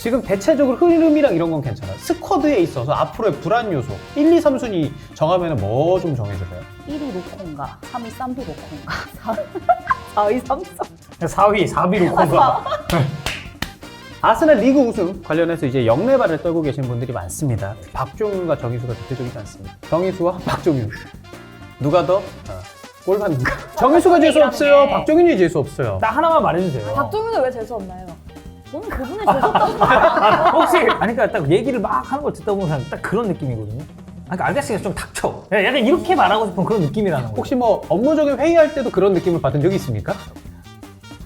지금 대체적으로 흐름이랑 이런 건 괜찮아요. 스쿼드에 있어서 앞으로의 불안 요소 1, 2, 3순위 정하면 뭐 좀 정해줄까요? 1위 로콘가, 3위 쌈비 로콘가, 4위 삼성. 4위, 4위로 콘가. 아스날 리그 우승 관련해서 이제 영내발을 떨고 계신 분들이 많습니다. 박종윤과 정희수가 대표적이지 않습니다. 정희수와 박종윤 누가 더 골받는가? 정희수가 재수 없어요. 박종윤이 재수 없어요. 딱 하나만 말해주세요. 박종윤은 왜 재수 없나요? 저는 그분의 재수없다고. 혹시 아니 그러니까 딱 얘기를 막 하는 걸 듣다 보면 딱 그런 느낌이거든요. 그러니까 알겠으니까 좀 닥쳐. 약간 이렇게 말하고 싶은 그런 느낌이라는 거예요. 혹시 뭐 업무적인 회의할 때도 그런 느낌을 받은 적이 있습니까?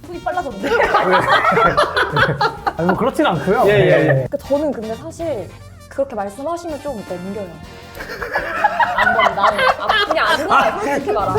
손이 빨라졌는데. 아니 뭐 그렇진 않고요. 예. 그러니까 저는 근데 사실 그렇게 말씀하시면 좀 넘겨요. 안 본, 나는. 그냥 안 가요. 솔직히 말하.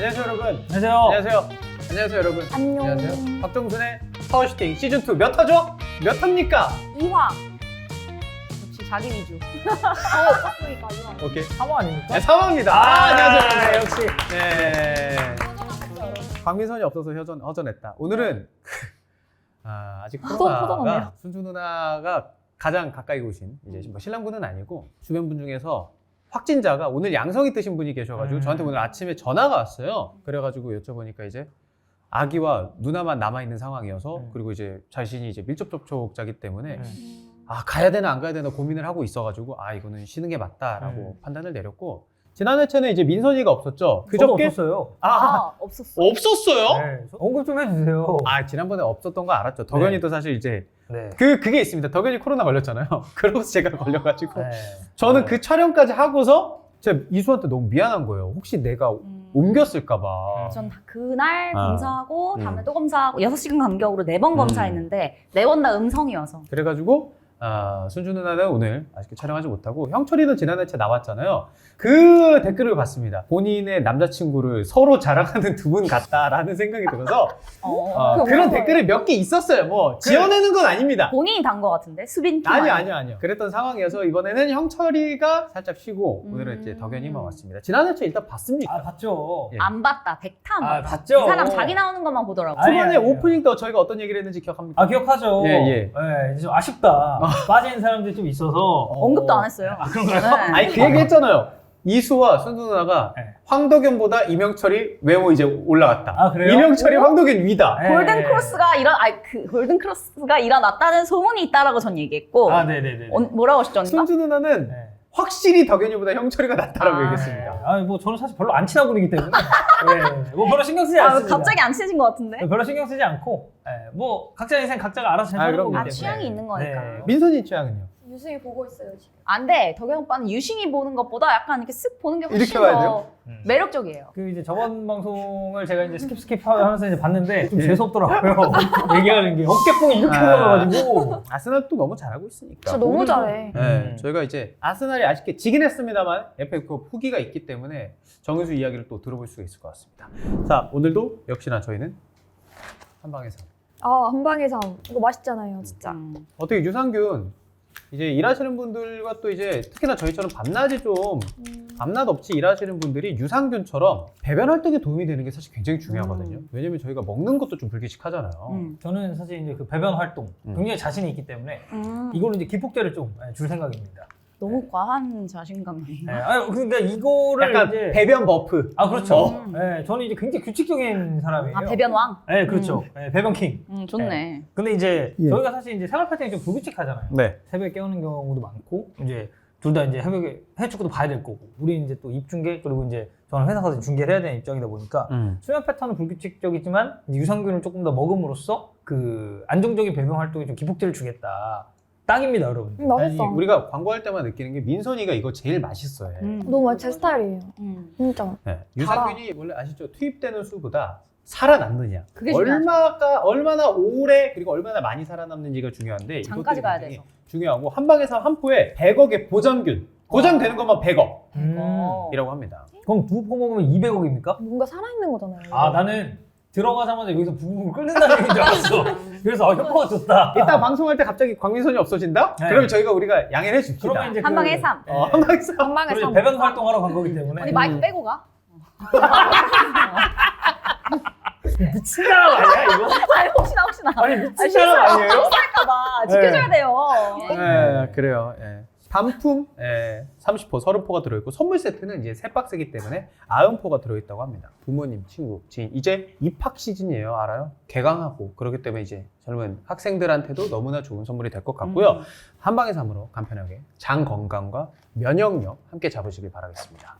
안녕하세요 여러분. 안녕하세요. 안녕하세요. 안녕하세요 여러분. 안녕. 안녕하세요. 박정순의 파워슈팅 시즌2 몇 화죠? 몇 화입니까? 2화. 역시 자기 위주. 없었으니까 2화. 오케이. 3화 아닙니까? 네, 3화입니다. 안녕하세요. 역시. 네. 박민선이 없어서 허전했다. 오늘은 아직 코로나가 허전하네요. 순주 누나가 가장 가까이 오신 이제 뭐 신랑분은 아니고 주변 분 중에서 확진자가 오늘 양성이 뜨신 분이 계셔가지고 저한테 오늘 아침에 전화가 왔어요. 그래가지고 여쭤보니까 이제 아기와 누나만 남아있는 상황이어서 그리고 이제 자신이 이제 밀접 접촉자기 때문에 가야 되나 안 가야 되나 고민을 하고 있어가지고 이거는 쉬는 게 맞다라고 판단을 내렸고 지난 회차는 이제 민선이가 없었죠. 저도 없었어요. 없었어. 없었어요? 네. 언급 좀 해주세요. 지난번에 없었던 거 알았죠. 덕현이도 사실 이제 네. 그게 있습니다. 덕현이 코로나 걸렸잖아요. 그러고서 제가 걸려가지고 네. 저는 그 촬영까지 하고서 제가 이수한테 너무 미안한 거예요. 혹시 내가 옮겼을까봐. 전 그날 아. 검사하고 다음에 또 검사하고 6시간 간격으로 4번 검사했는데 4번 다 음성이어서. 그래가지고 순주 누나는 오늘 아쉽게 촬영하지 못하고 형철이는 지난 회차 나왔잖아요. 그 댓글을 봤습니다. 본인의 남자친구를 서로 자랑하는 두 분 같다라는 생각이 들어서 그런 댓글이 몇 개 있었어요. 뭐 지어내는 건 아닙니다. 본인이 단 거 같은데? 수빈 팀 아니요. 그랬던 상황이어서 이번에는 형철이가 살짝 쉬고 오늘은 이제 덕현이만 왔습니다. 지난 회차 일단 봤습니까? 봤죠. 예. 안 봤다. 백탐. 봤죠. 이 사람 자기 나오는 것만 보더라고. 초반에 아니에요. 오프닝 때 저희가 어떤 얘기를 했는지 기억합니까? 기억하죠. 예. 이제 좀 아쉽다. 빠진 사람들이 좀 있어서. 언급도 안 했어요. 그런가요? 네. 그 얘기 했잖아요. 이수와 순수 누나가 네. 황덕현보다 이명철이 외모 이제 올라갔다. 그래요? 이명철이 황덕현 위다. 네. 골든 크로스가 일어났다는 소문이 있다라고 전 얘기했고. 네네네. 뭐라고 하셨죠, 언니가? 순수 누나는 네. 확실히 덕현이보다 형철이가 낫다라고 아. 얘기했습니다. 뭐 저는 사실 별로 안 친한 분이기 때문에 뭐 별로 신경 쓰지 않습니다. 갑자기 안 친해진 것 같은데? 별로 신경 쓰지 않고 뭐 각자 인생 각자가 알아서 잘 사는 그럼요. 거기 때문에. 취향이 있는 거니까. 네. 민선이 취향은요? 유승이 보고 있어요 지금. 안 돼. 덕영 오빠는 유심히 보는 것보다 약간 이렇게 쓱 보는 게 훨씬 이렇게 봐야 더 돼요? 매력적이에요. 그 이제 저번 방송을 제가 이제 스킵 하면서 이제 봤는데 좀 재수 없더라고요. 얘기하는 게 어깨뽕이 이렇게 올라가가지고. 아스날도 너무 잘하고 있으니까. 진짜 너무 잘해. 네, 저희가 이제 아스날이 아쉽게 지긴 했습니다만 FA컵 후기가 있기 때문에 정은수 이야기를 또 들어볼 수 있을 것 같습니다. 자, 오늘도 역시나 저희는 한방에서 한방에서 이거 맛있잖아요 진짜. 어떻게 유산균 이제 일하시는 분들과 또 이제 특히나 저희처럼 밤낮이 좀 밤낮 없이 일하시는 분들이 유산균처럼 배변 활동에 도움이 되는 게 사실 굉장히 중요하거든요. 왜냐면 저희가 먹는 것도 좀 불규칙하잖아요. 저는 사실 이제 그 배변 활동 굉장히 자신이 있기 때문에 이걸로 이제 기폭제를 좀 줄 생각입니다. 너무 과한 자신감이. 그러니까 이거를 약간 이제 배변 버프. 그렇죠. 저는 이제 굉장히 규칙적인 사람이에요. 배변왕? 네, 그렇죠. 배변 킹. 좋네. 근데 이제 예. 저희가 사실 이제 생활 패턴이 좀 불규칙하잖아요. 네. 새벽에 깨우는 경우도 많고 이제 둘 다 이제 새벽에 해축구도 봐야 될 거고 우리 이제 또 입중계 그리고 이제 저는 회사 가서 중계를 해야 되는 입장이다 보니까 수면 패턴은 불규칙적이지만 이제 유산균을 조금 더 먹음으로써 그 안정적인 배변 활동에 좀 기폭제를 주겠다. 딱입니다, 여러분. 맛있어. 우리가 광고할 때만 느끼는 게 민선이가 이거 제일 맛있어해. 너무 제 스타일이에요. 진짜. 네. 유산균이 원래 아시죠? 투입되는 수보다 살아남느냐. 그게 중요하죠. 얼마나 오래 그리고 얼마나 많이 살아남는지가 중요한데 장까지 이것들이 가야 굉장히 돼서. 중요하고 한 방에서 한 포에 100억의 보장균. 보장되는 것만 100억. 이라고 합니다. 그럼 부부 먹으면 200억입니까? 뭔가 살아있는 거잖아요. 아 나는 들어가자마자 여기서 부부를 끓는다는 얘기인 줄 알았어. 그래서 효과가 좋다. 이따 방송할 때 갑자기 광민선이 없어진다? 네. 그러면 저희가 우리가 양해를 해줍시다. 그러면 이제 한 방에 3. 한 방에서. 한 방에 그리고 사 배변 활동하러 간 거기 때문에 언니 마이크 빼고 가. 미친 사람 아니야 이거? 아니 혹시나. 아니 미친 사람 아니에요? 실수할까봐 지켜줘야 돼요. 네, 그래요. 예. 반품 30포, 30포가 들어있고 선물 세트는 이제 3박스이기 때문에 90포가 들어있다고 합니다. 부모님, 친구, 지인 이제 입학 시즌이에요. 알아요? 개강하고 그렇기 때문에 이제 젊은 학생들한테도 너무나 좋은 선물이 될 것 같고요. 한 방에 3으로 간편하게 장 건강과 면역력 함께 잡으시길 바라겠습니다.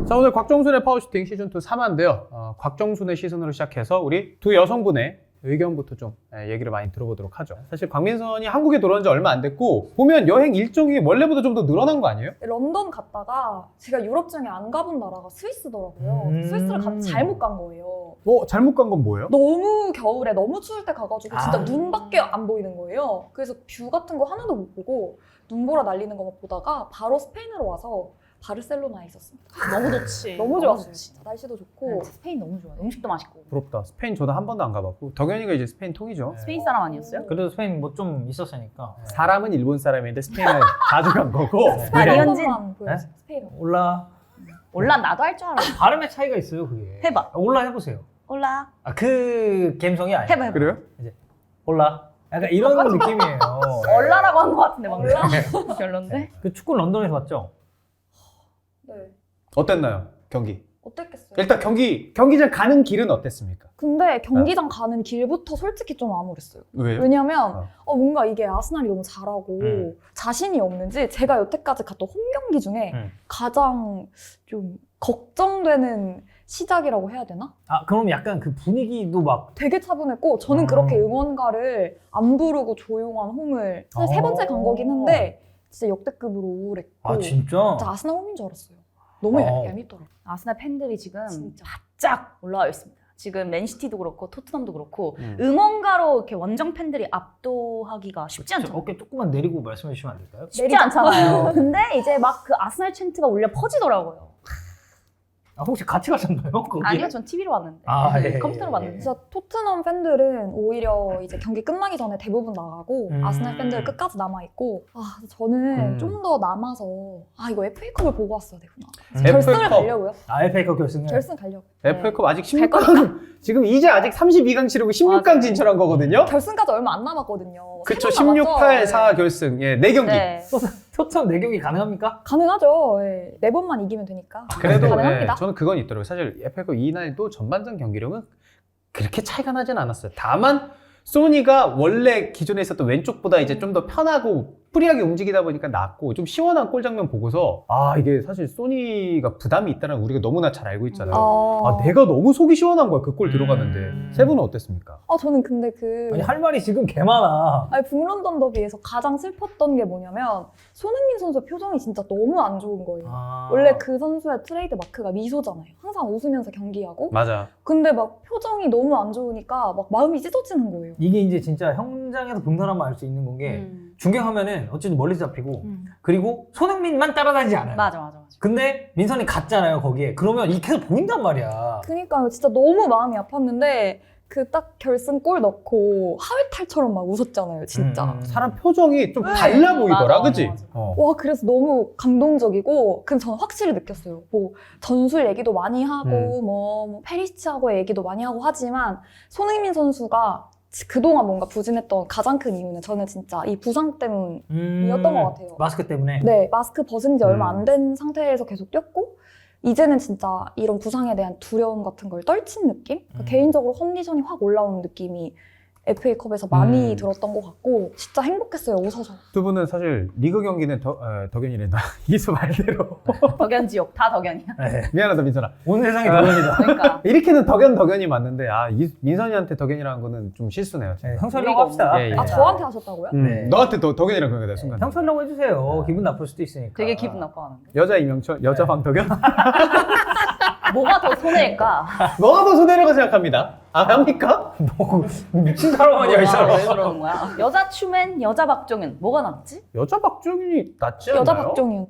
자, 오늘 곽정순의 파워슈팅 시즌2 3화인데요. 곽정순의 시선으로 시작해서 우리 두 여성분의 의견부터 좀 얘기를 많이 들어보도록 하죠. 사실 광민선이 한국에 돌아온 지 얼마 안 됐고 보면 여행 일정이 원래보다 좀 더 늘어난 거 아니에요? 런던 갔다가 제가 유럽 중에 안 가본 나라가 스위스더라고요. 스위스를 잘못 간 거예요. 잘못 간 건 뭐예요? 너무 겨울에 너무 추울 때 가가지고 진짜 아. 눈밖에 안 보이는 거예요. 그래서 뷰 같은 거 하나도 못 보고 눈보라 날리는 것만 보다가 바로 스페인으로 와서 바르셀로나에 있었습니다. 너무 좋지. 너무 좋았어요. 진짜 날씨도 좋고. 스페인 너무 좋아요. 음식도 맛있고. 부럽다. 스페인 저도 한 번도 안 가봤고 덕현이가 이제 스페인 통이죠. 스페인 사람 아니었어요? 그래도 스페인 뭐 좀 있었으니까 사람은 일본 사람인데 스페인은 자주 간 거고. 스페인 네. 현진. 한 번만 보여주세요. 스페인. 올라 올라 나도 할 줄 알아. 발음의 차이가 있어요 그게. 해봐. 올라 해보세요. 올라. 그 감성이 아니야. 해봐. 그래요? 올라. 약간 이런 느낌이에요. 얼라라고 한 것 같은데 방금. 얼라? 별론데? 그 축구 런던에서 봤죠? 네. 어땠나요? 경기. 어땠겠어요? 일단 경기장 가는 길은 어땠습니까? 근데 경기장 가는 길부터 솔직히 좀 암울했어요. 왜요? 왜냐면 뭔가 이게 아스날이 너무 잘하고 자신이 없는지 제가 여태까지 갔던 홈 경기 중에 가장 좀 걱정되는 시작이라고 해야 되나? 아 그럼 약간 그 분위기도 막 되게 차분했고 저는 그렇게 응원가를 안 부르고 조용한 홈을 사실 세 번째 간 거긴 한데 진짜 역대급으로 우울했고 아 진짜? 진짜 아스날 홈인 줄 알았어요. 너무 얄밉더라고요. 아스날 팬들이 지금 진짜. 바짝 올라와 있습니다. 지금 맨시티도 그렇고 토트넘도 그렇고 응원가로 이렇게 원정 팬들이 압도하기가 쉽지 않죠. 어깨 조금만 내리고 말씀해 주시면 안 될까요? 쉽지 않잖아요. 근데 이제 막 그 아스날 챈트가 울려 퍼지더라고요. 아, 혹시 같이 가셨나요? 거기? 아니요, 전 TV로 봤는데. 아, 예, 컴퓨터로 예, 봤는데. 진짜 토트넘 팬들은 오히려 이제 경기 끝나기 전에 대부분 나가고 아스날 팬들 끝까지 남아 있고 저는 좀 더 남아서 이거 FA컵을 보고 왔어야 되구나. 결승을 FA 컵. 가려고요. 아 FA컵 결승을? 결승 가려고. FA컵 아직 갈 16강 지금 이제 아직 32강 치르고 16강 맞아요. 진출한 거거든요. 결승까지 얼마 안 남았거든요. 그쵸, 세번 16, 남았죠. 8, 4 결승. 예, 4경기. 네. 토트넘 4경기 가능합니까? 가능하죠. 예. 4번만 이기면 되니까. 그래도 가능합니다. 저는 그건 있더라고요. 사실 FA컵 이날도 전반전 경기력은 그렇게 차이가 나진 않았어요. 다만 소니가 원래 기존에 있었던 왼쪽보다 이제 좀 더 편하고 프리하게 움직이다 보니까 낫고 좀 시원한 골 장면 보고서 이게 사실 소니가 부담이 있다는 걸 우리가 너무나 잘 알고 있잖아요. 내가 너무 속이 시원한 거야. 그 골 들어가는데. 세 분은 어땠습니까? 저는 근데 아니 할 말이 지금 개 많아. 북런던 더비에서 가장 슬펐던 게 뭐냐면 손흥민 선수 표정이 진짜 너무 안 좋은 거예요. 원래 그 선수의 트레이드 마크가 미소잖아요. 항상 웃으면서 경기하고. 맞아. 근데 막 표정이 너무 안 좋으니까 막 마음이 찢어지는 거예요. 이게 이제 진짜 현장에서 본 사람만 알 수 있는 건 게 중계하면은 어쨌든 멀리서 잡히고 그리고 손흥민만 따라다니지 않아요. 맞아. 근데 민선이 갔잖아요 거기에. 그러면 이 계속 보인단 말이야. 그니까요. 진짜 너무 마음이 아팠는데 그 딱 결승골 넣고 하회탈처럼 막 웃었잖아요. 진짜. 사람 표정이 좀 달라 보이더라. 맞아, 그치? 맞아. 와 그래서 너무 감동적이고 근데 저는 확실히 느꼈어요. 뭐 전술 얘기도 많이 하고 뭐 페리시치하고의 얘기도 많이 하고 하지만 손흥민 선수가 그동안 뭔가 부진했던 가장 큰 이유는 저는 진짜 이 부상 때문이었던 것 같아요. 마스크 때문에. 네, 마스크 벗은 지 얼마 안 된 상태에서 계속 뛰었고 이제는 진짜 이런 부상에 대한 두려움 같은 걸 떨친 느낌? 그러니까 개인적으로 컨디션이 확 올라오는 느낌이 FA컵에서 많이 들었던 것 같고 진짜 행복했어요, 웃어서. 두 분은 사실 리그 경기는 덕현이란다. 이수 말대로. 덕연 지옥 다 덕연이야. 네. 미안하다, 민선아. 온 세상이 도전이다. 그러니까. 이렇게는 덕현이 맞는데 민선이한테 덕현이라는 거는 좀 실수네요. 네, 형설이라고 합시다. 예, 예. 저한테 하셨다고요? 네. 너한테 덕현이라고 그러니까 순간. 형설이라고 해주세요. 기분 나쁠 수도 있으니까. 되게 기분 나빠하는데. 여자 이명철, 여자 황덕현? 뭐가 더 손해일까? 뭐가 더 손해라고 생각합니다. 합니까? 미친 사람 아니야 이 사람. 왜 그러는 거야? 여자 추맨, 여자 박종윤 뭐가 낫지? 여자 박정현이 낫지 않나요? 여자 박종윤.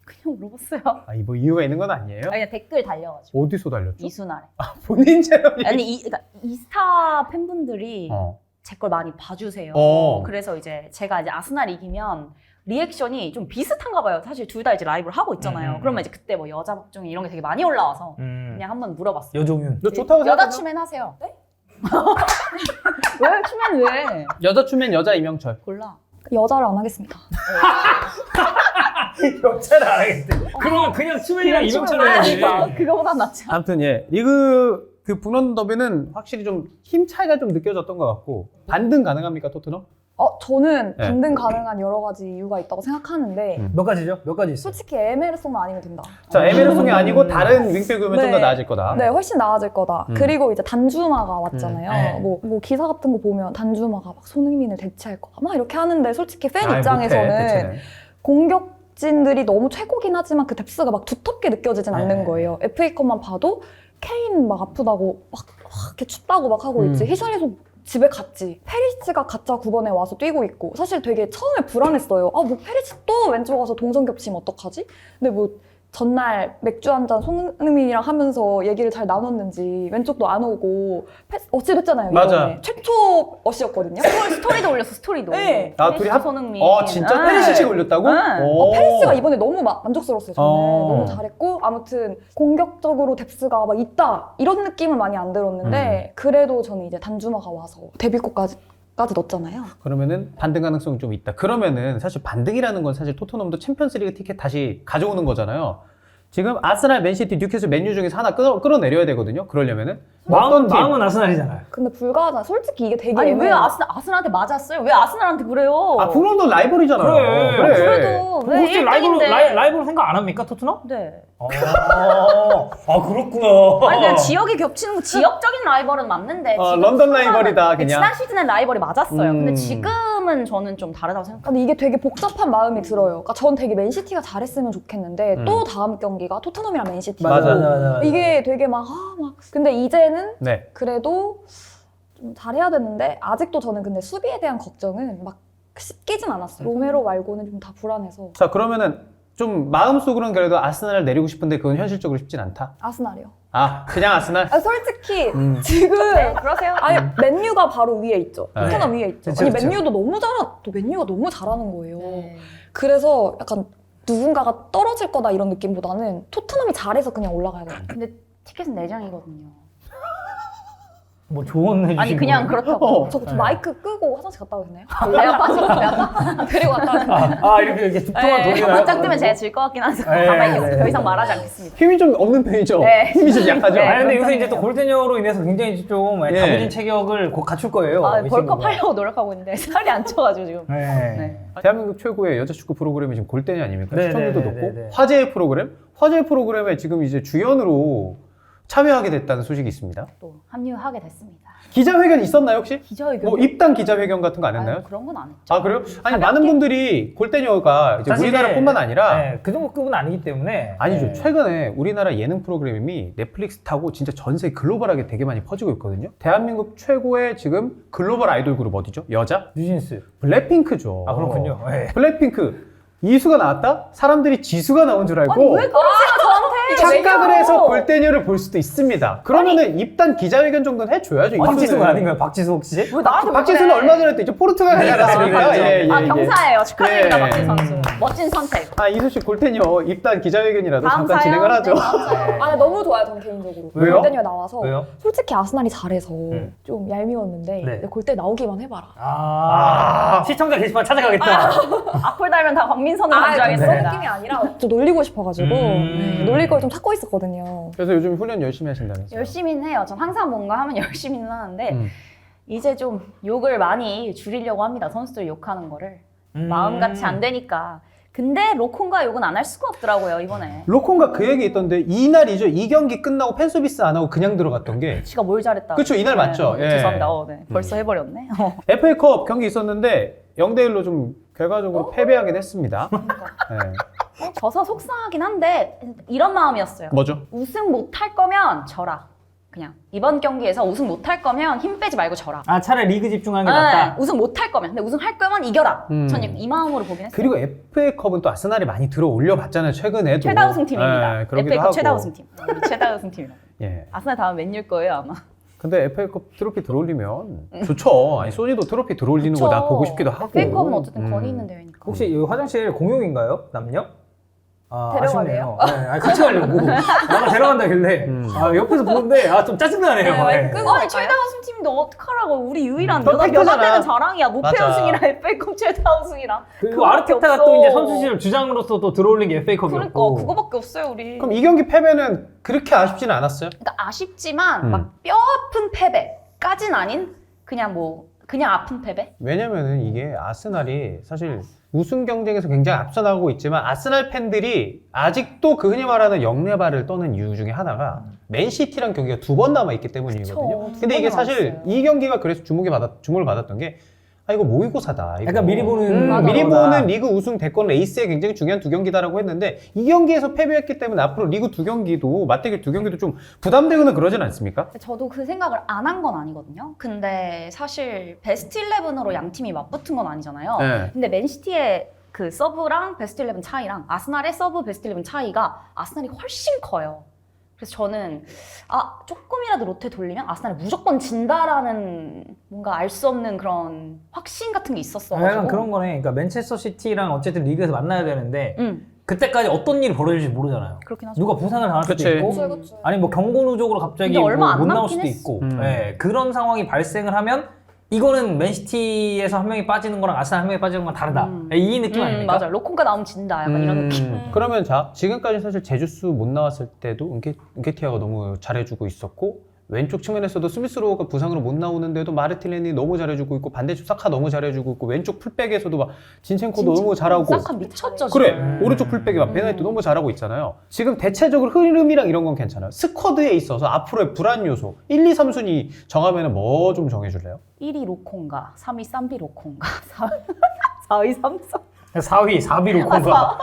그냥 물어봤어요. 아, 뭐 이유가 있는 건 아니에요? 그냥 댓글 달려가지고. 어디서 달렸죠? 이순아래. 본인 채널이. 아니 그러니까 이스타 팬분들이 어. 제 걸 많이 봐주세요. 어. 그래서 이제 제가 이제 아스날 이기면 리액션이 좀 비슷한가 봐요. 사실 둘 다 이제 라이브를 하고 있잖아요. 그러면 이제 그때 뭐 여자 박종희 이런 게 되게 많이 올라와서 그냥 한번 물어봤어요. 여종윤. 너 좋다고 여자 생각하나? 추면 하세요. 네? 왜 추면 왜? 여자 추면 여자 이명철. 골라. 여자를 안 하겠습니다. 역차를 안 하겠대. 그러면 그냥 수면이랑 이명철을 해야지. 그거보단 낫지. 아무튼 예 리그 그 북런던 더비는 확실히 좀 힘 차이가 좀 느껴졌던 것 같고 반등 가능합니까 토트넘? 저는 네. 반등 가능한 여러 가지 이유가 있다고 생각하는데 몇 가지죠? 몇 가지 있어? 솔직히 에메르송만 아니면 된다. 자 에메르송이 아니고 다른 윙백이면 좀 더 네. 나아질 거다. 네, 훨씬 나아질 거다. 그리고 이제 단주마가 왔잖아요. 네. 뭐 기사 같은 거 보면 단주마가 막 손흥민을 대체할 거다. 막 이렇게 하는데 솔직히 팬 아이, 입장에서는 못해, 대체는. 공격진들이 너무 최고긴 하지만 그 뎁스가 막 두텁게 느껴지진 네. 않는 거예요. FA컵만 봐도 케인 막 아프다고 막 이렇게 춥다고 막 하고 있지. 히샬리서 집에 갔지. 페리시치가 가짜 9번에 와서 뛰고 있고 사실 되게 처음에 불안했어요. 아, 뭐 페리시치 또 왼쪽 와서 동선 겹치면 어떡하지? 근데 뭐 전날 맥주 한 잔 손흥민이랑 하면서 얘기를 잘 나눴는지 왼쪽도 안 오고 어찌 됐잖아요. 맞아. 이번에. 최초 어시였거든요. 스토리도 올렸어 스토리도. 네. 아, 둘이 손흥민. 진짜 네. 페리시치가 올렸다고? 네. 오. 페리스가 이번에 너무 만족스러웠어요. 저는 너무 어. 잘했고 아무튼 공격적으로 뎁스가 막 있다 이런 느낌은 많이 안 들었는데 그래도 저는 이제 단주마가 와서 데뷔골까지 넣었잖아요. 그러면은 반등 가능성이 좀 있다. 그러면은 사실 반등이라는 건 사실 토트넘도 챔피언스리그 티켓 다시 가져오는 거잖아요. 지금 아스날, 맨시티, 뉴캐슬, 맨유 중에서 하나 끌어내려야 되거든요. 그러려면은 어떤 팀? 마음은 아스날이잖아요. 근데 불가하잖아. 솔직히 이게 되게 아니 왜 애매해요. 아스날한테 맞았어요? 왜 아스날한테 그래요? 아 북런던 라이벌이잖아요. 그래. 그래도 왜 혹시 1등인데? 라이브로 생각 안 합니까 토트넘? 네. 그렇구나. 아니 그냥 지역이 겹치는 거 지역적인 라이벌은 맞는데 지금 런던 순간- 라이벌이다 그냥. 지난 시즌엔 라이벌이 맞았어요. 근데 음. 지금은 저는 좀 다르다고 생각해요. 근데 이게 되게 복잡한 마음이 들어요. 그러니까 전 되게 맨시티가 잘했으면 좋겠는데 또 다음 경기가 토트넘이랑 맨시티고 맞아. 이게 되게 막 근데 이제는 네. 그래도 좀 잘해야 되는데 아직도 저는 근데 수비에 대한 걱정은 막 씻기진 않았어요. 로메로 말고는 좀 다 불안해서 자 그러면은 좀 마음속으로는 그래도 아스날을 내리고 싶은데 그건 현실적으로 쉽진 않다. 아스날이요. 아 그냥 아스날? 솔직히 지금 네, 그러세요? 아니 맨유가 바로 위에 있죠. 네. 토트넘 위에 있죠. 그쵸, 아니 그쵸. 맨유도 또 맨유가 너무 잘하는 거예요. 네. 그래서 약간 누군가가 떨어질 거다 이런 느낌보다는 토트넘이 잘해서 그냥 올라가야 돼요. 근데 티켓은 4장이거든요. 뭐 조언 해주시고. 아니 그냥 그렇다고. 저 네. 마이크 끄고 화장실 갔다 오겠네요 내가 빠지고 내가 데리고 갔다 오겠네요. 이렇게 툭툭만 돌리나요? 바짝 뜨면 제가 질 것 같긴 해서 네, 가만히 네, 있어요. 네. 더 이상 말하지 않겠습니다. 힘이 좀 없는 편이죠. 네. 힘이 좀 약하죠. 네. 아니 근데 요새 그런 이제 또 편이에요. 골대녀로 인해서 굉장히 좀 예. 다부진 체격을 곧 갖출 거예요. 아, 이 벌컥 친구가. 하려고 노력하고 있는데 살이 안 쪄가지고 지금. 네. 네. 대한민국 최고의 여자 축구 프로그램이 지금 골대녀 아닙니까? 네, 시청률도 네, 높고 네, 네. 화제의 프로그램? 화제의 프로그램에 지금 이제 주연으로 참여하게 됐다는 소식이 있습니다. 또 합류하게 됐습니다. 기자회견 있었나요 혹시? 기자회견. 뭐 입단 기자회견 같은 거 안 했나요? 그런 건 안 했죠. 아 그래요? 아니 많은 분들이 골대녀가 이제 사실 우리나라뿐만 아니라 네, 그 정도급은 아니기 때문에 아니죠. 네. 최근에 우리나라 예능 프로그램이 넷플릭스 타고 진짜 전 세계 글로벌하게 되게 많이 퍼지고 있거든요. 대한민국 최고의 지금 글로벌 아이돌 그룹 어디죠? 여자? 뉴진스. 블랙핑크죠. 아 그렇군요. 네. 블랙핑크 이수가 나왔다? 사람들이 지수가 나온 줄 알고 아니 왜 그러세요 저한테? 착각을 왜요? 해서 골대녀를 볼 수도 있습니다. 그러면은 입단 기자회견 정도는 해줘야죠. 박지수가 이수는. 아닌가요? 박지수 혹시? 왜 나한테 왜 박지수는 그래? 얼마 전에 또 이제 포르투갈 가지 않았습니까? 네, 네, 네. 아 경사예요. 축하드립니다 예. 박진 선수. 멋진 선택. 아 이수 씨 골대녀 입단 기자회견이라도 다음 잠깐 사연. 진행을 하죠. 네, 다음 사연. 아 너무 좋아요 전 개인적으로. 왜요? 골대녀 나와서 왜요? 솔직히 아스날이 잘해서 좀 얄미웠는데 네. 골대 나오기만 해봐라. 시청자 게시판 찾아가겠다. 악플 달면 다 박민선으로 그런 간주하겠습니다. 느낌이 아니라 좀 놀리고 싶어가지고 놀릴 걸 좀 찾고 있었거든요. 그래서 요즘 훈련 열심히 하신다면서요? 열심히는 해요. 전 항상 뭔가 하면 열심히는 하는데 음. 이제 좀 욕을 많이 줄이려고 합니다. 선수들 욕하는 거를. 마음같이 안 되니까. 근데 로콘과 욕은 안 할 수가 없더라고요 이번에. 로콘가 그 얘기 있던데 이날이죠. 이 경기 끝나고 팬 서비스 안 하고 그냥 들어갔던 게 지가 뭘 잘했다. 그쵸, 이날 맞죠? 예. 죄송합니다. 네. 벌써 해버렸네. FA컵 경기 있었는데 0대1로 좀 결과적으로 패배하긴 했습니다. 네. 져서 속상하긴 한데 이런 마음이었어요. 뭐죠? 우승 못할 거면 져라. 그냥 이번 경기에서 우승 못할 거면 힘 빼지 말고 져라. 아 차라리 리그 집중하는 게 낫다. 우승 못할 거면. 근데 우승할 거면 이겨라. 음. 전 약간 이 마음으로 보긴 했어요. 그리고 FA컵은 또 아스날이 많이 들어 올려봤잖아요 최근에도. 최다 우승팀입니다. 예, 그러기도 FA컵 하고. 최다 우승팀. 우리 최다 우승팀이라고. 예. 아스날 다음 맨유일 거예요 아마. 근데 FA컵 트로피 들어올리면 좋죠. 아니 소니도 트로피 들어올리는 거 나 보고 싶기도 하고. FA컵은 어쨌든 건의 있는 대회니까. 혹시 이 화장실 공용인가요? 남녀? 아, 데려가래요? 아쉽네요. 네, 아니, 같이 가려고. 나가 데려간다길래. 아, 옆에서 보는데, 아, 좀 짜증나네요. 네, 네. 끄고 아니 갈까요? 최다 우승팀인데 어떡하라고. 우리 유일한 퍼펙트잖아. 여자들은 자랑이야. 무패 맞아. 우승이랑 FA컵 최다 우승이랑. 그리고 그거밖에 아르테타가 없어. 또 이제 선수 시절 주장으로서 또 들어올린 게 FA컵이었고. 그러니까 그거밖에 없어요 우리. 그럼 이 경기 패배는 그렇게 아쉽지는 않았어요? 그러니까 아쉽지만 음. 막 뼈 아픈 패배까진 아닌 그냥 아픈 패배? 왜냐면은 이게 아스날이 사실 우승 경쟁에서 굉장히 앞서 나가고 있지만 아스날 팬들이 아직도 그 흔히 말하는 영레발을 떠는 이유 중에 하나가 맨시티랑 경기가 2번 남아 있기 때문이거든요. 그쵸, 근데 이게 두 번이 사실 남았어요. 이 경기가 그래서 주목을 받았던 게 아 이거 모의고사다. 이거. 약간 미리 보는 맞아. 미리 거다. 보는 리그 우승 대권 레이스에 굉장히 중요한 두 경기다라고 했는데 이 경기에서 패배했기 때문에 앞으로 리그 두 경기도 맞대결 두 경기도 좀 부담되거나 그러진 않습니까? 저도 그 생각을 안 한 건 아니거든요. 근데 사실 베스트 11으로 양 팀이 맞붙은 건 아니잖아요. 네. 근데 맨시티의 그 서브랑 베스트 11 차이랑 아스날의 서브 베스트 11 차이가 아스날이 훨씬 커요. 그래서 저는 조금이라도 롯데 돌리면 아스날이 무조건 진다라는 뭔가 알 수 없는 그런 확신 같은 게 있었어가지고. 약간 그런 거네. 그러니까 맨체스터 시티랑 어쨌든 리그에서 만나야 되는데, 응, 그때까지 어떤 일이 벌어질지 모르잖아요. 그렇긴 하죠. 누가 부상을 당할 수도 그치. 있고, 그쵸. 아니 뭐 경고 누적으로 갑자기 근데 얼마 안 못 나올 남긴 수도 했어. 있고, 음. 예, 그런 상황이 발생을 하면 이거는 맨시티에서 한 명이 빠지는 거랑 아스날 한 명이 빠지는 건 다르다. 예, 이 느낌 아닙니까? 맞아. 로콘가 나오면 진다. 약간 이런 느낌. 그러면 자 지금까지 사실 제주스 못 나왔을 때도 은케티아가 너무 잘해주고 있었고 왼쪽 측면에서도 스미스로우가 부상으로 못 나오는데도 마르티네니 너무 잘해주고 있고 반대쪽 사카 너무 잘해주고 있고 왼쪽 풀백에서도 막 진첸코도 너무 잘하고 사카 미쳤죠. 그래 지금. 오른쪽 풀백이 막 베나이트 너무 잘하고 있잖아요. 지금 대체적으로 흐름이랑 이런 건 괜찮아요. 스쿼드에 있어서 앞으로의 불안 요소 1, 2, 3순위 정하면 뭐 좀 정해줄래요? 1위 로콘가, 3위 쌈비 로콘가, 4위 삼성. 4위, 4비 로콘가.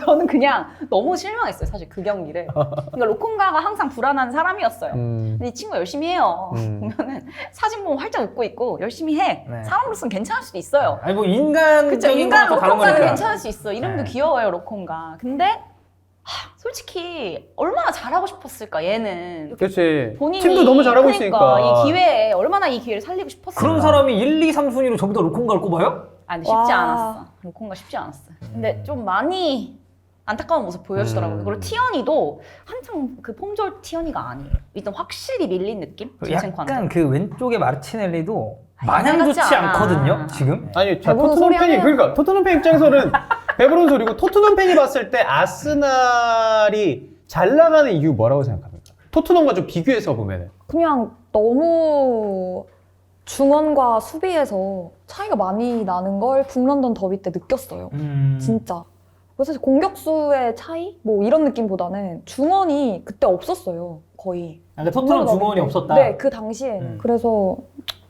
저는 그냥 너무 실망했어요, 사실 그 경기를. 그러니까 로콘가가 항상 불안한 사람이었어요. 근데 이 친구 열심히 해요. 보면은 사진 보면 활짝 웃고 있고 열심히 해. 네. 사람으로서는 괜찮을 수도 있어요. 아니 뭐 그쵸, 인간적인 인간 거랑 또 다른 로콘가는 거니까. 괜찮을 수 있어. 이름도 네. 귀여워요, 로콘가. 근데 솔직히 얼마나 잘하고 싶었을까, 얘는. 그렇지. 본인이 팀도 너무 잘하고 그러니까 있으니까. 이 기회에 얼마나 이 기회를 살리고 싶었을까. 그런 사람이 1, 2, 3순위로 저보다 로콘가를 꼽아요? 근데 쉽지 와. 않았어. 로콘가 쉽지 않았어. 근데 좀 많이 안타까운 모습 보여주더라고요. 그리고 티어니도 한창 그 폼 좋을 티어니가 아니에요. 일단 확실히 밀린 느낌? 진첸코한테. 약간 그 왼쪽에 마르티넬리도 아니, 마냥 같지 좋지 않아. 않거든요, 지금? 아니 자 배부른 토트넘 소리 팬이 하네요. 그러니까 토트넘 팬 입장에서는 배부른 소리고 토트넘 팬이 봤을 때 아스날이 잘 나가는 이유 뭐라고 생각합니까? 토트넘과 좀 비교해서 보면은 그냥 너무 중원과 수비에서 차이가 많이 나는 걸 북런던 더비 때 느꼈어요. 진짜. 그래서 사실 공격수의 차이? 뭐 이런 느낌보다는 중원이 그때 없었어요. 거의. 그러니까 토트넘 중원이 없었다? 네, 그 당시에는. 그래서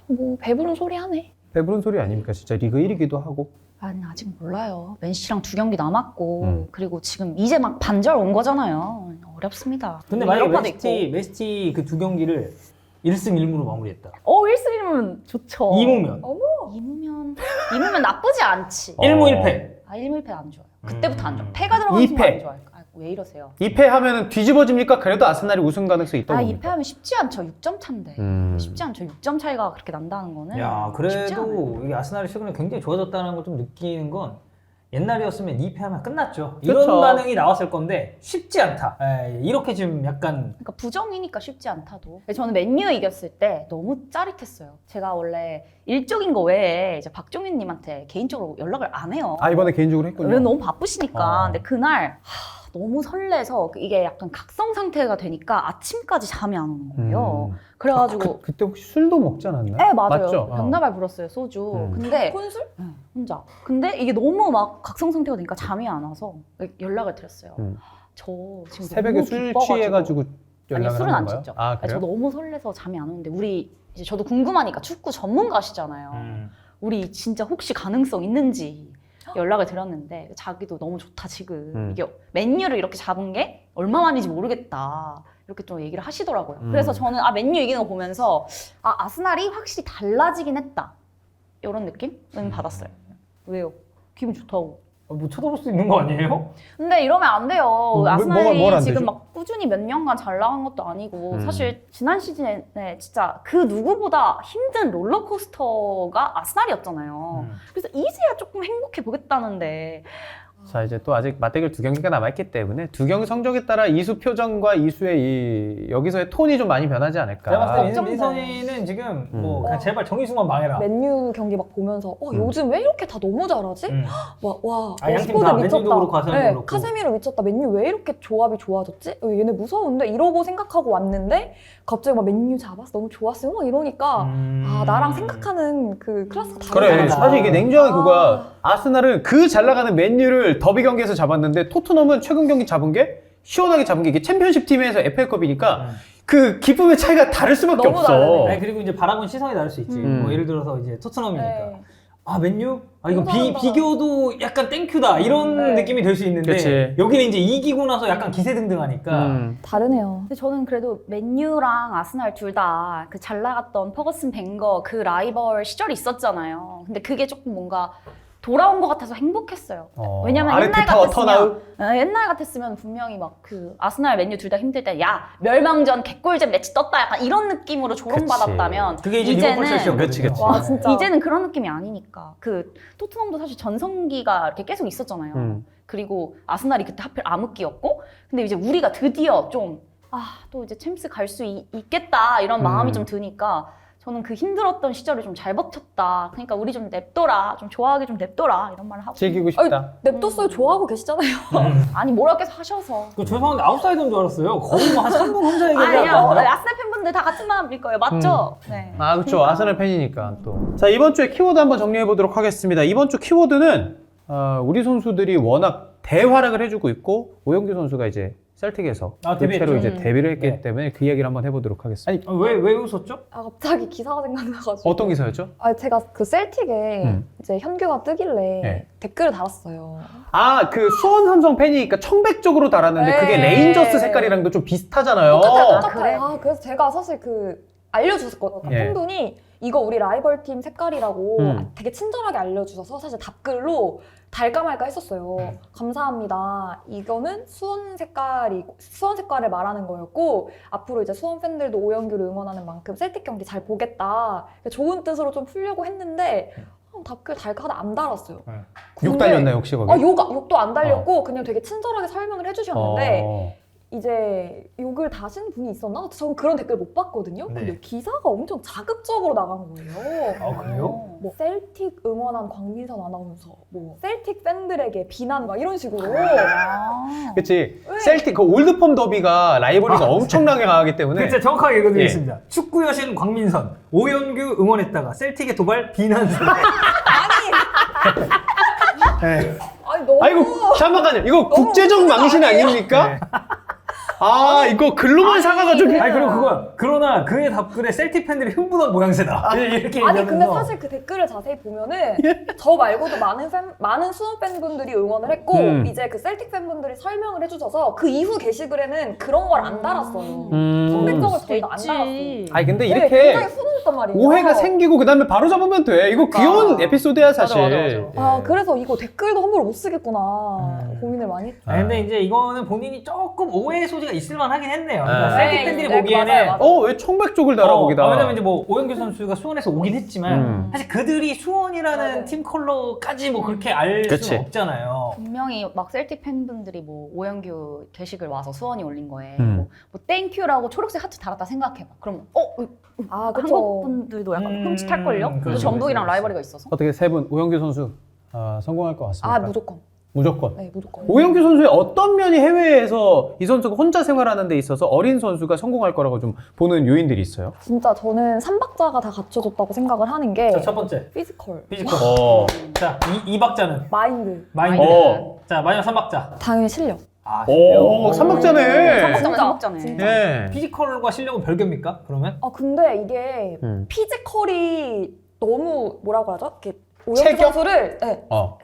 뭐 배부른 소리 하네. 배부른 소리 아닙니까? 진짜 리그 1위기도 하고. 아니, 아직 몰라요. 맨시티랑 2경기 남았고 그리고 지금 이제 막 반절 온 거잖아요. 어렵습니다. 근데 만약에 유럽파도 있고. 맨시티 그 두 경기를 1승 1무로 마무리했다. 1승이면 좋죠. 2무면? 2무면 나쁘지 않지. 1무 1패. 1무 1패 안 좋아요. 그때부터 안 좋아요. 패가 들어가는 2패. 순간 안 좋아요. 왜 이러세요? 2패하면은 뒤집어집니까? 그래도 아스날이 우승 가능성이 있다고 봅니까? 2패하면 쉽지 않죠. 6점 차인데. 쉽지 않죠. 6점 차이가 그렇게 난다는 거는 야, 쉽지 않아요. 그래도 이게 아스날이 최근에 굉장히 좋아졌다는 걸 좀 느끼는 건 옛날이었으면 2패하면 끝났죠. 이런 그쵸. 반응이 나왔을 건데 쉽지 않다. 이렇게 지금 약간 그러니까 부정이니까 쉽지 않다도. 저는 맨유 이겼을 때 너무 짜릿했어요. 제가 원래 일적인 거 외에 이제 박종윤님한테 개인적으로 연락을 안 해요. 아 이번에 개인적으로 했군요. 왜 너무 바쁘시니까. 어. 근데 그날 너무 설레서 이게 약간 각성 상태가 되니까 아침까지 잠이 안 오는 거예요. 그래가지고 그때 혹시 술도 먹지 않았나요? 네, 맞아요. 맞죠? 병나발 불었어요, 소주. 근데 혼술? 혼자. 근데 이게 너무 막 각성 상태가 되니까 잠이 안 와서 연락을 드렸어요. 저 지금 새벽에 너무 술 기뻐가지고. 취해가지고 아니, 연락을 술은 한 안 건가요? 쳤죠. 아 저 그래요? 너무 설레서 잠이 안 오는데 우리 이제 저도 궁금하니까 축구 전문가시잖아요. 우리 진짜 혹시 가능성 있는지 연락을 드렸는데 자기도 너무 좋다 지금. 이게 맨유를 이렇게 잡은 게 얼마만인지 모르겠다. 이렇게 좀 얘기를 하시더라고요. 그래서 저는 맨유 이기는 거 보면서 아스날이 확실히 달라지긴 했다. 이런 느낌은 받았어요. 왜요? 기분 좋다고. 뭐 쳐다볼 수 있는 거 아니에요? 근데 이러면 안 돼요. 아스날이 뭘안 지금 되죠? 막 꾸준히 몇 년간 잘 나간 것도 아니고 사실 음. 지난 시즌에 진짜 그 누구보다 힘든 롤러코스터가 아스날이었잖아요. 그래서 이제야 조금 행복해 보겠다는데 자, 이제 또 아직 맞대결 2경기가 남아있기 때문에 2경기 성적에 따라 이수 표정과 이수의 여기서의 톤이 좀 많이 변하지 않을까. 제가 봤을 때 걱정돼. 민선이는 지금 뭐 그냥 제발 정의수만 망해라. 맨유 경기 막 보면서 요즘 왜 이렇게 다 너무 잘하지? 와, 양팀 오스포드 다 미쳤다. 맨유도 그렇고 아스날도 네, 그렇고. 카세미로 미쳤다. 맨유 왜 이렇게 조합이 좋아졌지? 얘네 무서운데? 이러고 생각하고 왔는데 갑자기 막 맨유 잡았어. 너무 좋았어요. 막 이러니까 나랑 생각하는 그 클래스가 다르다. 그래, 사실 이게 냉정하게 아. 그거야. 아스날은 그 잘 나가는 맨유를 더비 경기에서 잡았는데 토트넘은 최근 경기 잡은 게 시원하게 잡은 게 이게 챔피언십 팀에서 FA컵이니까 그 기쁨의 차이가 다를 수밖에 너무 없어. 다르네. 아니, 그리고 이제 바라본 시선이 다를 수 있지. 뭐 예를 들어서 이제 토트넘이니까. 네. 맨유? 이거 감사합니다. 비교도 약간 땡큐다 이런 네. 느낌이 들 수 있는데 그치. 여기는 이제 이기고 나서 약간 기세등등하니까 다르네요. 근데 저는 그래도 맨유랑 아스날 둘 다 그 잘 나갔던 퍼거슨 벵거 그 라이벌 시절이 있었잖아요. 근데 그게 조금 뭔가 돌아온 것 같아서 행복했어요. 왜냐면 옛날 같았으면 분명히 막 그 아스날 맨유 둘 다 힘들 때 멸망전 개꿀잼 매치 떴다 약간 이런 느낌으로 조롱받았다면 그게 이제 리버풀 첼시였거든요. 그치. 와 진짜. 이제는 그런 느낌이 아니니까 그 토트넘도 사실 전성기가 이렇게 계속 있었잖아요. 그리고 아스날이 그때 하필 암흑기였고 근데 이제 우리가 드디어 좀 또 이제 챔스 갈 수 있겠다 이런 마음이 좀 드니까 저는 그 힘들었던 시절을 좀 잘 버텼다. 그러니까 우리 좀 냅둬라. 좀 좋아하게 좀 냅둬라. 이런 말을 하고. 즐기고 싶다. 냅뒀어요. 좋아하고 계시잖아요. 아니 뭐라 계속 하셔서. 죄송한데 아웃사이더인 줄 알았어요. 거의 뭐 한 3분 혼자 아니요. 얘기하고 아스날 팬분들 다 같은 마음일 거예요. 맞죠? 네. 그렇죠. 아스날 팬이니까 또. 자, 이번 주에 키워드 한번 정리해 보도록 하겠습니다. 이번 주 키워드는 우리 선수들이 워낙 대활약을 해주고 있고 오영규 선수가 이제 셀틱에서 데뷔했죠. 새로 이제 데뷔를 했기 네. 때문에 그 이야기를 한번 해보도록 하겠습니다. 아니, 왜 웃었죠? 갑자기 기사가 생각나가지고. 어떤 기사였죠? 제가 그 셀틱에 이제 현규가 뜨길래 네. 댓글을 달았어요. 그 수원 삼성 팬이니까 청백 쪽으로 달았는데 네. 그게 레인저스 색깔이랑도 좀 비슷하잖아요. 똑같아요. 그래? 그래서 제가 사실 알려주셨거든요. 예. 팬분이 이거 우리 라이벌 팀 색깔이라고 되게 친절하게 알려주셔서 사실 답글로 달까 말까 했었어요. 감사합니다. 이거는 수원 색깔을 말하는 거였고 앞으로 이제 수원 팬들도 오영규를 응원하는 만큼 셀틱 경기 잘 보겠다. 좋은 뜻으로 좀 풀려고 했는데 답글 달까 하다 안 달았어요. 욕 달렸나요 혹시 거기? 욕도 안 달렸고 그냥 되게 친절하게 설명을 해주셨는데 이제 욕을 다신 분이 있었나? 저는 그런 댓글 못 봤거든요. 네. 근데 기사가 엄청 자극적으로 나간 거예요. 그래요? 뭐 셀틱 응원한 광민선 아나운서, 뭐 셀틱 팬들에게 비난 막 이런 식으로. 그치. 셀틱 그 올드펌 더비가 라이벌리가 엄청나게 강하기 때문에 진짜 정확하게 읽어드리겠습니다. 축구 여신 광민선 오영규 응원했다가 셀틱의 도발 비난설. 아니 너무. 아이고 잠깐만요. 이거 국제적 망신 아닙니까? 네. 이거 글로벌 사과가 좀. 그리고 그거야. 그러나 그의 답글에 셀틱 팬들이 흥분한 모양새다. 이렇게 아니 근데 얘기하면서. 사실 그 댓글을 자세히 보면은 저 말고도 많은 수원 팬분들이 응원을 했고 이제 그 셀틱 팬분들이 설명을 해주셔서 그 이후 게시글에는 그런 걸 안 달았어요. 청백적을 거의 안 달았어요. 아니 근데 네, 이렇게 굉장히 훈훈했단 말이에요. 오해가 생기고 그다음에 바로 잡으면 돼. 이거 귀여운 에피소드야 사실. 맞아. 그래서 이거 댓글도 함부로 못 쓰겠구나 고민을 많이 했죠. 근데 이제 이거는 본인이 조금 오해 소지가 있을만 하긴 했네요. 네. 셀틱 팬들이 네, 보기에는 맞아요. 왜 청백쪽을 달아 거기다. 왜냐면 이제 뭐 오영규 선수가 수원에서 오긴 했지만 사실 그들이 수원이라는 맞아요. 팀 컬러까지 뭐 그렇게 알 그치. 수는 없잖아요. 분명히 막 셀틱 팬분들이 뭐 오영규 게시글 와서 수원이 올린 거에 음. 뭐 땡큐라고 초록색 하트 달았다 생각해봐. 그럼 그쵸. 한국 분들도 약간 흠칫할걸요? 또 그렇죠. 전북이랑 그렇죠. 라이벌리가 있어서. 어떻게 세 분 오영규 선수 성공할 것 같습니다. 무조건. 무조건. 네, 무조건. 오영규 선수의 어떤 면이 해외에서 이 선수가 혼자 생활하는 데 있어서 어린 선수가 성공할 거라고 좀 보는 요인들이 있어요? 진짜 저는 삼박자가 다 갖춰졌다고 생각을 하는 게 자, 첫 번째 피지컬, 피지컬. 어. 이 박자는 마인드, 마인드. 어. 자, 마지막 3박자. 당연히 실력. 오, 삼박자네. 삼박자네. 진짜. 네. 피지컬과 실력은 별개입니까? 그러면? 근데 이게 피지컬이 너무 뭐라고 하죠? 이렇게 오영규 체격? 선수를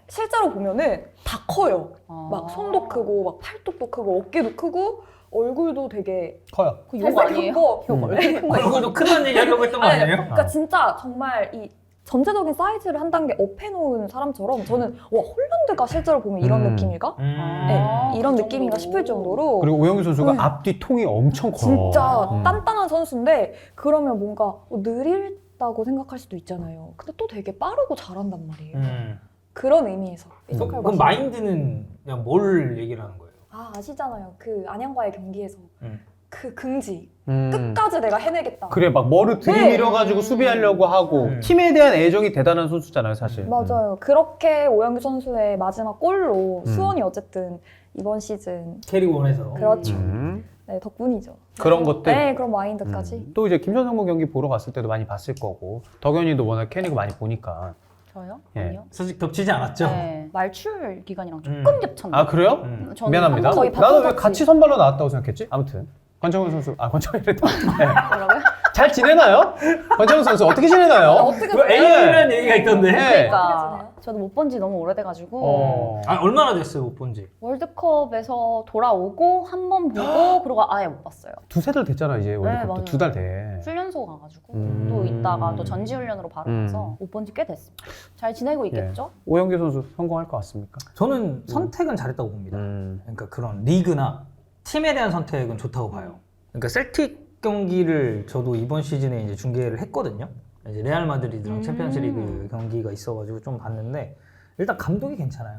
실제로 보면은 다 커요. 아. 막 손도 크고 막 팔뚝도 크고 어깨도 크고 얼굴도 되게 커요. 그욕 아니에요? 잘생겼고 음. 얼굴도 크다는 얘기 하려고 했던 거 아니, 아니에요? 그러니까 진짜 정말 이 전체적인 사이즈를 한 단계 업해놓은 사람처럼 저는 와 홀란드가 실제로 보면 이런 느낌일까? 네, 이런 그 느낌인가 정도로. 싶을 정도로 그리고 오영규 선수가 음. 앞뒤 통이 엄청 커요. 진짜 음. 단단한 선수인데 그러면 뭔가 느리다고 생각할 수도 있잖아요. 근데 또 되게 빠르고 잘한단 말이에요. 그런 의미에서 해석할 그럼 맛이- 마인드는 그냥 뭘 얘기를 하는 거예요? 아시잖아요. 그 안양과의 경기에서 그 긍지 음. 끝까지 내가 해내겠다. 그래 막 뭐를 들이밀어가지고 네. 수비하려고 하고 팀에 대한 애정이 대단한 선수잖아요 사실. 맞아요. 그렇게 오영규 선수의 마지막 골로 음. 수원이 어쨌든 이번 시즌 캐리고 원해서. 그렇죠. 음. 네, 덕분이죠. 그런 것들. 네, 그런 마인드까지. 또 이제 김선성고 경기 보러 갔을 때도 많이 봤을 거고 덕현이도 워낙 캐니고 많이 보니까. 저요? 예. 아니요. 사실 겹치지 않았죠? 네, 말출 기간이랑 조금 겹쳤나? 아 그래요? 저는 미안합니다. 거의 나는 왜 바꿔봤지. 같이 선발로 나왔다고 생각했지? 아무튼 권창훈 선수 권창훈이랬다. 네. 뭐라고요? 잘 지내나요? 권창훈 선수 어떻게 지내나요? 어떻게 그 보면 A라는 얘기가 있던데. 네. 그러니까 저도 못 본 지 너무 오래돼가지고 아, 얼마나 됐어요, 못 본 지? 월드컵에서 돌아오고 한 번 보고 그러고 아예 못 봤어요. 두세 달 됐잖아 이제 월드컵도 맞아요. 2달 돼. 훈련소 가가지고 음. 또 있다가 또 전지훈련으로 바로 가서 못 본 지 꽤 됐습니다. 잘 지내고 있겠죠? 오영규 선수 성공할 것 같습니까? 저는 선택은 잘했다고 봅니다. 음. 그러니까 그런 리그나 팀에 대한 선택은 좋다고 봐요. 그러니까 셀틱 경기를 저도 이번 시즌에 이제 중계를 했거든요. 이제 레알 마드리드랑 챔피언스리그 경기가 있어가지고 좀 봤는데 일단 감독이 괜찮아요.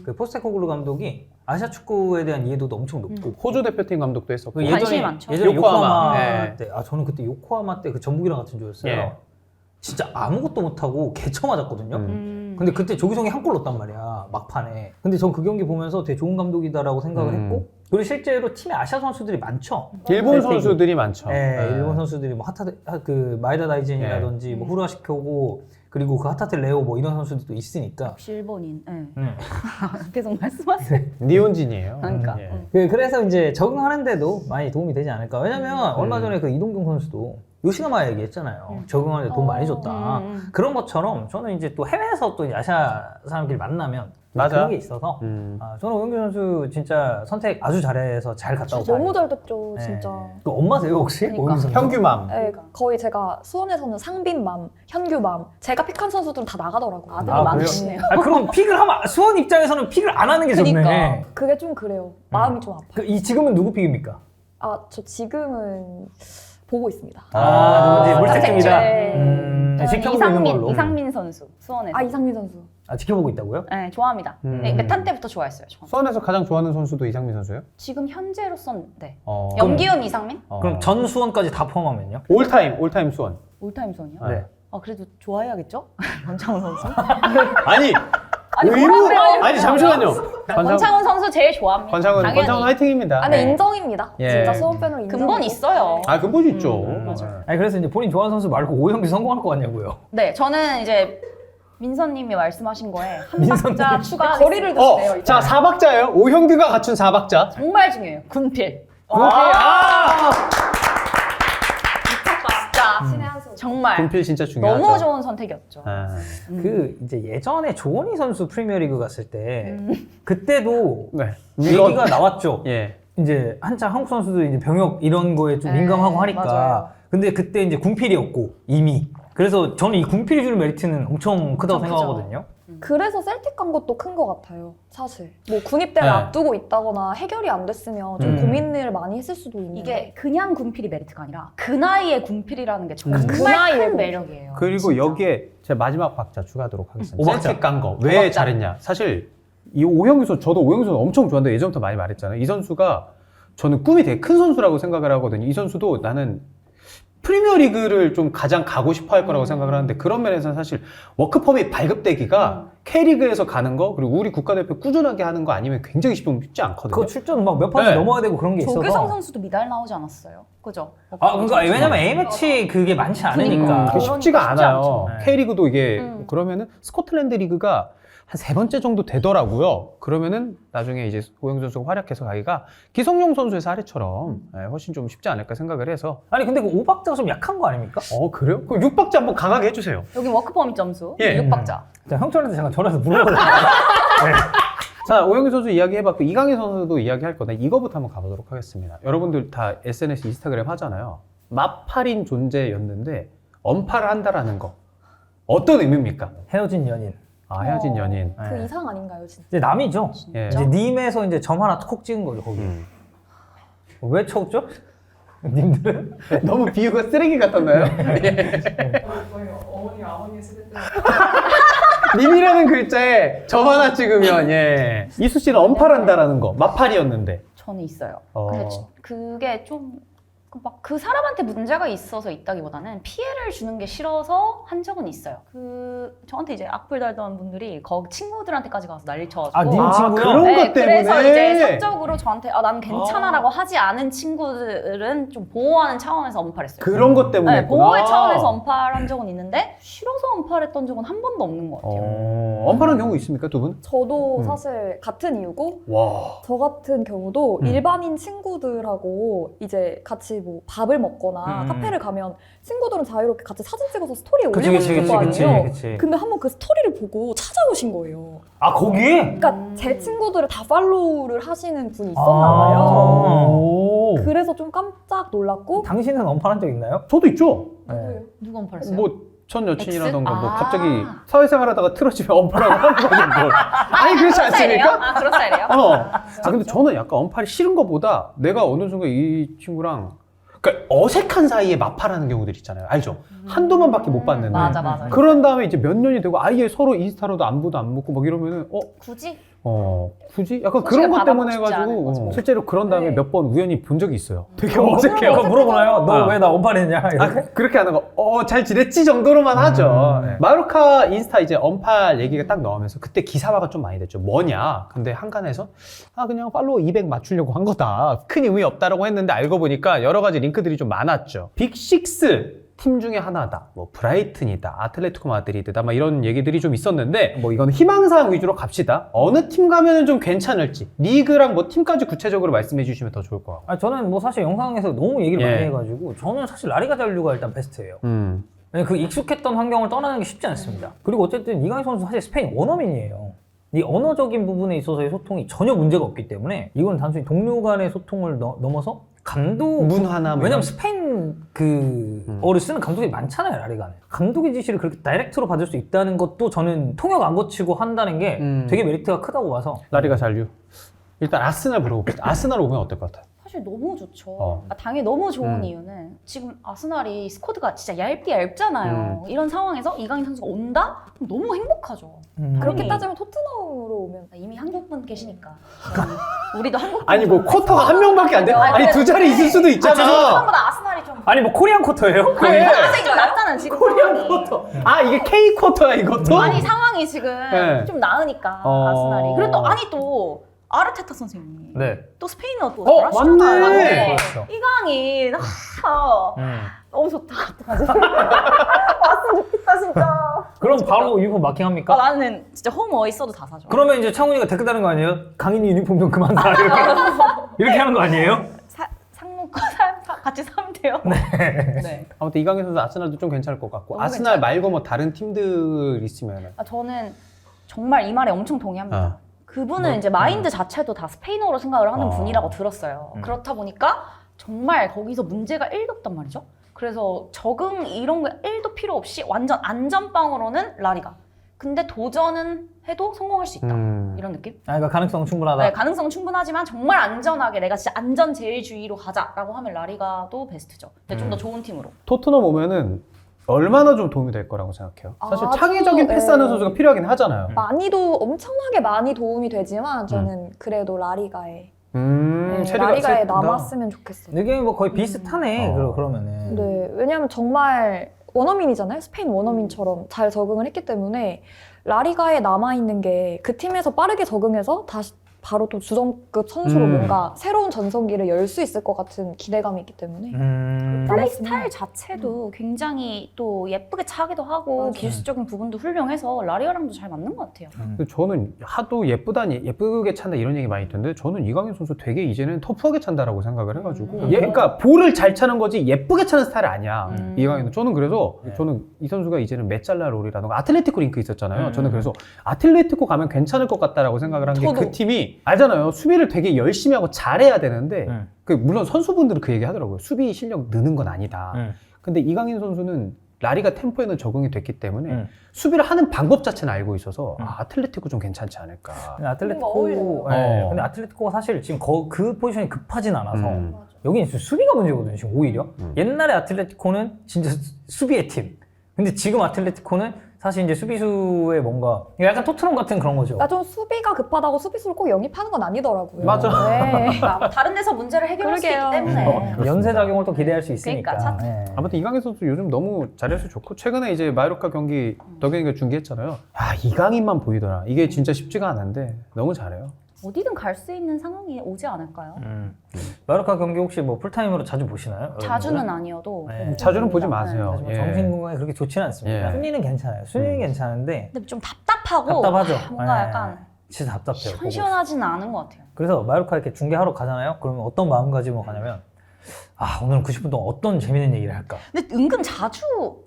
그 포스테코글루 감독이 아시아 축구에 대한 이해도도 엄청 높고 호주 대표팀 감독도 했었고. 그 관심이 많죠. 예전에 요코하마. 요코하마 네. 때, 저는 그때 요코하마 때 그 전북이랑 같은 조였어요. 예. 진짜 아무것도 못하고 개쳐 맞았거든요. 근데 그때 조기성이 한 골 넣었단 말이야, 막판에. 근데 전 그 경기 보면서 되게 좋은 감독이다라고 생각을 했고, 그리고 실제로 팀에 아시아 선수들이 많죠. 일본 셀틱이. 선수들이 많죠. 네, 네. 일본 선수들이 뭐 그 마에다 다이진이라든지 뭐 후라시켜고 그리고 그 하타테 레오 뭐 이런 선수들도 있으니까. 역시 일본인. 네. 네. 계속 말씀하세요. 니혼진이에요. 그러니까. 예. 그래서 이제 적응하는데도 많이 도움이 되지 않을까. 왜냐면 얼마 전에 그 이동경 선수도 요시가마 얘기했잖아요. 적응하는데 돈 많이 줬다. 그런 것처럼 저는 이제 또 해외에서 또 이제 아시아 사람끼리 만나면 맞아. 그런 게 있어서 저는 오영규 선수 진짜 선택 아주 잘해서 잘 갔다 오고 너무 잘 됐죠, 네. 진짜. 그 엄마세요 혹시? 그러니까. 오영규 선수? 현규맘. 네, 거의 제가 수원에서는 상빈맘, 현규맘, 제가 픽한 선수들은 다 나가더라고요. 아들이 아, 많으시네요. 그럼 픽을 하면 수원 입장에서는 픽을 안 하는 게 좋네. 그러니까. 그게 좀 그래요. 마음이 좀 아파요. 지금은 누구 픽입니까? 저 지금은 보고 있습니다. 누군지 물색중이다. 네. 지켜보고 있는 걸로. 이상민 선수 수원에서. 이상민 선수. 지켜보고 있다고요? 네, 좋아합니다. 네, 메탄 때부터 좋아했어요. 저. 수원에서 가장 좋아하는 선수도 이상민 선수예요? 지금 현재로선 네. 어. 염기훈, 이상민? 그럼 전 수원까지 다 포함하면요? 올타임 수원. 올타임 수원이요? 네. 그래도 좋아해야겠죠? 권창훈 선수? 아니 아니, 의무? 뭐라 그래요? 아니 잠시만요. 권창훈 선수 제일 좋아합니다. 권창훈 당연히. 화이팅입니다. 근데 네. 인정입니다. 예. 진짜 수원 팬으로 인정. 근본 있어요. 근본이 있죠. 맞아요. 아니 그래서 이제 본인 좋아하는 선수 말고 오영규 성공할 것 같냐고요? 네, 저는 이제 민서님이 말씀하신 거에 한 민서님. 박자 추가 거리를 두시네요. 이제. 자 4박자예요. 오형규가 갖춘 4박자. 정말 중요해요. 군필. 진짜 신의 한 수. 정말 군필 진짜 중요하죠. 너무 좋은 선택이었죠. 그 이제 예전에 조원희 선수 프리미어리그 갔을 때 그때도 네. 얘기가 나왔죠. 예. 이제 한창 한국 선수들이 이제 병역 이런 거에 좀 네, 민감하고 하니까. 맞아요. 근데 그때 이제 군필이었고 이미. 그래서 저는 이 군필이 주는 메리트는 엄청 크다고 엄청 크죠. 생각하거든요. 그래서 셀틱 간 것도 큰 것 같아요. 사실. 뭐 군입대를 네. 앞두고 있다거나 해결이 안 됐으면 좀 고민을 많이 했을 수도 있는데. 이게 그냥 군필이 메리트가 아니라 그 나이에 군필이라는 게 정말 그 나이에 큰 군필. 매력이에요. 그리고 진짜. 여기에 제가 마지막 박자 추가하도록 하겠습니다. 오박자. 셀틱 간 거. 왜 오박자. 잘했냐. 사실 이 오형규 선수, 저도 오형규 선수 엄청 좋아하는데 예전부터 많이 말했잖아요. 이 선수가 저는 꿈이 되게 큰 선수라고 생각을 하거든요. 이 선수도 나는 프리미어리그를 좀 가장 가고 싶어 할 거라고 생각을 하는데 그런 면에서는 사실 워크펌이 발급되기가 K리그에서 가는 거 그리고 우리 국가대표 꾸준하게 하는 거 아니면 굉장히 쉽지 않거든요. 그거 출전 막 몇 판씩 네. 넘어야 되고 그런 게 있어서. 조규성 선수도 미달 나오지 않았어요? 그죠? 그러니까 왜냐면 A매치 그게 많지 않으니까. 그게 쉽지가 쉽지 않아요. 않죠. 네. K리그도 이게 그러면은 스코틀랜드 리그가 한 3번째 정도 되더라고요. 그러면은 나중에 이제 오영규 선수가 활약해서 가기가 기성용 선수의 사례처럼 훨씬 좀 쉽지 않을까 생각을 해서. 아니 근데 그 5박자가 좀 약한 거 아닙니까? 그래요? 그럼 6박자 한번 강하게 해주세요. 여기 워크퍼밋 점수 예. 6박자. 형철한테 잠깐 전화해서 물어보려고. 네. 자, 오영규 선수 이야기해봤고 이강인 선수도 이야기할 건데 이거부터 한번 가보도록 하겠습니다. 여러분들 다 SNS, 인스타그램 하잖아요. 마팔인 존재였는데 언팔을 한다라는 거 어떤 의미입니까? 헤어진 연인. 아, 헤어진 연인. 그 네. 이상 아닌가요, 진짜? 이제 남이죠. 예. 이제 님에서 이제 점 하나 콕 찍은 거죠 거기. 왜 쳤죠? 님들은? 너무 비유가 쓰레기 같았나요? 어머니 아버님 세대 때 님이라는 글자에 점 하나 찍으면 예. 이수 씨는 언팔한다라는 거 마팔이었는데. 저는 있어요. 어. 근데 그게 좀 막 그 사람한테 문제가 있어서 있다기보다는 피해를 주는 게 싫어서 한 적은 있어요. 저한테 이제 악플 달던 분들이 거기 친구들한테까지 가서 난리 쳐가지고. 아, 님 친구요? 그런 네, 것 때문에. 그래서 이제 사적으로 저한테 난 괜찮아라고 하지 않은 친구들은 좀 보호하는 차원에서 언팔했어요. 그런 것 때문에. 네, 했구나. 보호의 차원에서 언팔한 적은 있는데 싫어서 언팔했던 적은 한 번도 없는 것 같아요. 언팔한 경우 있습니까, 두 분? 저도 사실 같은 이유고 와. 저 같은 경우도 음. 일반인 친구들하고 이제 같이 뭐 밥을 먹거나 카페를 가면 친구들은 자유롭게 같이 사진 찍어서 스토리에 그치, 올리고 그치, 싶을 거 그치, 아니에요. 그치. 근데 한번 그 스토리를 보고 찾아오신 거예요. 아 거기에? 그러니까 제 친구들을 다 팔로우를 하시는 분이 있었나 아. 봐요. 오. 그래서 좀 깜짝 놀랐고 당신은 언팔한 적 있나요? 저도 있죠. 네. 누가 언팔했어요? 뭐 전 여친이라던가 X? 뭐 아. 갑자기 사회생활하다가 틀어지면 언팔하고 하는 거지 뭘. 아니 그렇지 않습니까? 그런 스타일이에요? 근데 저는 약간 언팔이 싫은 것보다 내가 어느 순간 이 친구랑 그러니까 어색한 사이에 마팔하는 경우들 있잖아요. 알죠? 한두 번밖에 못 봤는데. 맞아, 맞아. 그런 다음에 이제 몇 년이 되고 아예 서로 인스타로도 안부도 안 묻고 막 이러면은 굳이? 굳이? 약간 소식을 그런 것 때문에 받아보고 싶지 않은 해가지고 거죠. 실제로 그런 다음에 네. 몇 번 우연히 본 적이 있어요. 되게 그거 어색해요. 물어보나요? 너 아. 왜 나 언팔했냐? 아, 이렇게? 그렇게 하는 거, 잘 지냈지 정도로만 하죠. 네. 마루카 인스타 이제 언팔 얘기가 딱 나오면서 그때 기사화가 좀 많이 됐죠. 뭐냐? 근데 한간에서 그냥 팔로워 200 맞추려고 한 거다. 큰 의미 없다라고 했는데 알고 보니까 여러 가지 링크들이 좀 많았죠. 빅6 팀 중에 하나다. 뭐 브라이튼이다. 아틀레티코 마드리드다. 막 이런 얘기들이 좀 있었는데 뭐 이거는 희망사항 위주로 갑시다. 어느 팀 가면은 좀 괜찮을지 리그랑 뭐 팀까지 구체적으로 말씀해 주시면 더 좋을 것 같고. 아 저는 뭐 사실 영상에서 너무 얘기를 예. 많이 해가지고 저는 사실 라리가 잔류가 일단 베스트예요. 음. 그 익숙했던 환경을 떠나는 게 쉽지 않습니다. 그리고 어쨌든 이강인 선수 사실 스페인 원어민이에요. 이 언어적인 부분에 있어서의 소통이 전혀 문제가 없기 때문에 이건 단순히 동료 간의 소통을 넘어서 감독 문화나 뭐 왜냐면 이런- 스페인 어를 쓰는 감독이 많잖아요 라리가는. 감독의 지시를 그렇게 다이렉트로 받을 수 있다는 것도 저는 통역 안 거치고 한다는 게 되게 메리트가 크다고 봐서. 라리가 잔류. 일단 아스날 물어봅시다. 아스날 오면 어떨 것 같아요? 사실 너무 좋죠. 어. 당연히 너무 좋은 이유는 지금 아스날이 스쿼드가 진짜 얇잖아요. 이런 상황에서 이강인 선수가 온다? 그럼 너무 행복하죠. 그렇게 아니, 따지면 토트넘으로 오면 이미 한국분 계시니까. 우리도 한국분. 아니 뭐 쿼터가 한 명밖에 안 돼. 아니 그래. 두 자리 있을 수도 있잖아. 처음보다 아스날이 좀. 아니 뭐 코리안 쿼터예요? 그래. 아스날이 좀 낫잖아 지금. 코리안 상황이. 쿼터. 아 이게 K 쿼터야 이것도? 아니 상황이 지금 네. 좀 나으니까 어. 아스날이. 그리고 또 또 아르테타 선생님이 네. 또 스페인어 또 맞네. 잘하시잖아요. 그렇죠. 이강인 너무 좋다. 어떡하지? 그럼 바로 유니폼 마킹합니까? 나는 진짜 홈 어있어도 다 사줘. 그러면 이제 창훈이가 댓글 다는 거 아니에요? 강인이 유니폼 좀 그만 사 이렇게 이렇게 하는 거 아니에요? 상무과 같이 사면 돼요. 네. 아무튼 이강인 선수 아스날도 좀 괜찮을 것 같고 너무 아스날 말고 뭐 다른 팀들 있으면 저는 정말 이 말에 엄청 동의합니다. 그분은 뭐, 이제 마인드 자체도 다 스페인어로 생각을 하는 분이라고 들었어요. 그렇다 보니까 정말 거기서 문제가 1도 없단 말이죠. 그래서 적응 이런 거 1도 필요 없이 완전 안전빵으로는 라리가. 근데 도전은 해도 성공할 수 있다. 이런 느낌? 그러니까 가능성 충분하다. 네, 가능성은 충분하지만 정말 안전하게 내가 진짜 안전 제일주의로 가자라고 하면 라리가도 베스트죠. 근데 좀 더 좋은 팀으로. 토트넘 오면은 얼마나 좀 도움이 될 거라고 생각해요. 사실 아주, 창의적인 패스하는 네. 선수가 필요하긴 하잖아요. 엄청나게 많이 도움이 되지만 저는 그래도 라리가에 체리가 라리가에 셋 다. 남았으면 좋겠어요. 이게 뭐 거의 비슷하네. 어. 그러면은. 네, 왜냐하면 정말 원어민이잖아요. 스페인 원어민처럼 잘 적응을 했기 때문에 라리가에 남아 있는 게 그 팀에서 빠르게 적응해서 다시 바로 또 주전급 선수로 음. 뭔가 새로운 전성기를 열 수 있을 것 같은 기대감이 있기 때문에 플레이 스타일 자체도 굉장히 또 예쁘게 차기도 하고 맞아요. 기술적인 부분도 훌륭해서 라리아랑도 잘 맞는 것 같아요. 근데 저는 하도 예쁘게 찬다 이런 얘기 많이 있던데 저는 이강인 선수 되게 이제는 터프하게 찬다라고 생각을 해가지고 그러니까 볼을 잘 차는 거지 예쁘게 차는 스타일이 아니야. 이강인은. 저는 그래서 저는 이 선수가 이제는 메짤라 롤이라던가 아틀레티코 링크 있었잖아요. 저는 그래서 아틀레티코 가면 괜찮을 것 같다라고 생각을 한 게 그 저도. 팀이 알잖아요. 수비를 되게 열심히 하고 잘해야 되는데 그 물론 선수분들은 그 얘기 하더라고요. 수비 실력 느는 건 아니다. 근데 이강인 선수는 라리가 템포에는 적응이 됐기 때문에 수비를 하는 방법 자체는 알고 있어서 아틀레티코 좀 괜찮지 않을까. 근데 아틀레티코, 어울려요. 네. 근데 아틀레티코가 사실 지금 그 포지션이 급하진 않아서 음. 여기는 지금 수비가 문제거든요. 지금 오히려 옛날에 아틀레티코는 진짜 수비의 팀. 근데 지금 아틀레티코는 사실 이제 수비수의 뭔가 약간 토트넘 같은 그런 거죠. 나 좀 수비가 급하다고 수비수를 꼭 영입하는 건 아니더라고요. 맞아. 네. 그러니까 다른 데서 문제를 해결할 수 있기 그러게요. 때문에. 연쇄 작용을 또 기대할 수 있으니까. 그러니까 네. 아무튼 이강인 선수 요즘 너무 잘해서 좋고 최근에 이제 마요르카 경기 덕현이가 중계했잖아요. 아 이강인만 보이더라. 이게 진짜 쉽지가 않은데 너무 잘해요. 어디든 갈 수 있는 상황이 오지 않을까요? 마요르카 경기 혹시 뭐 풀타임으로 자주 보시나요? 자주는 아니어도 네. 자주는 보지 봅니다. 마세요. 하지만 예. 정신 건강에 그렇게 좋지는 않습니다. 예. 순위는 괜찮아요. 순위는 괜찮은데 근데 좀 답답하고 답답하죠. 뭔가 예. 약간 진짜 답답해요. 보고 시원시원하지는 않은 것 같아요. 그래서 마요르카 이렇게 중계하러 가잖아요. 그러면 어떤 마음가짐으로 가냐면 아 오늘은 90분 동안 어떤 재밌는 얘기를 할까? 근데 은근 자주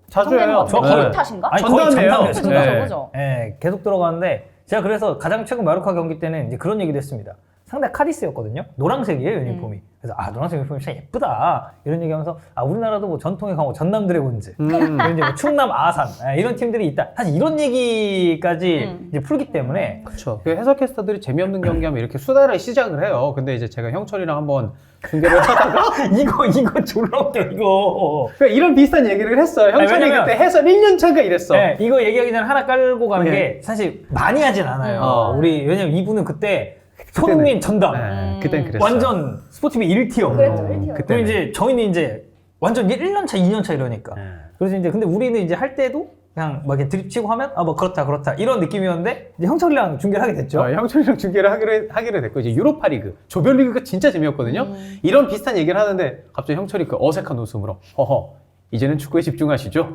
자주 되는 해요. 것 같아요. 저 거의- 거의 탓인가? 아니 전담이에요. 거의 전담이에요. 그죠, 전담. 그죠, 그죠. 예, 계속 들어가는데 제가 그래서 가장 최근 마요르카 경기 때는 이제 그런 얘기도 했습니다. 상대 카디스였거든요. 노란색이에요 유니폼이. 그래서 아 노란색 유니폼이 진짜 예쁘다 이런 얘기하면서 아 우리나라도 뭐 전통의 강호 전남 드래곤즈 그리고 이제 뭐 충남 아산 이런 팀들이 있다. 사실 이런 얘기까지 이제 풀기 때문에 그렇죠. 그 해설 캐스터들이 재미없는 경기하면 이렇게 수다를 시작을 해요. 근데 이제 제가 형철이랑 한번 중계를 하다가 이거 졸라 웃겨 이거. 그러니까 이런 비슷한 얘기를 했어요. 형철이 왜냐면- 그때 해설 1년 차인가 이랬어. 네, 이거 얘기하기 전에 하나 깔고 가는 네. 게 사실 많이 하진 않아요. 우리 왜냐면 이분은 그때 그때는- 손흥민 전담 네, 그땐 그랬어요. 완전 스포티비 1티어. 그랬죠, 1티어. 그때 그리고 이제 저희는 이제 완전 1년차, 2년차 이러니까. 네. 그래서 이제 근데 우리는 이제 할 때도 그냥 막 이렇게 드립치고 하면 아 뭐 그렇다 이런 느낌이었는데 이제 형철이랑 중계를 하게 됐죠. 형철이랑 중계를 하기로 됐고 이제 유로파리그 조별리그가 진짜 재미없거든요. 이런 비슷한 얘기를 하는데 갑자기 형철이 그 어색한 웃음으로 허허 이제는 축구에 집중하시죠.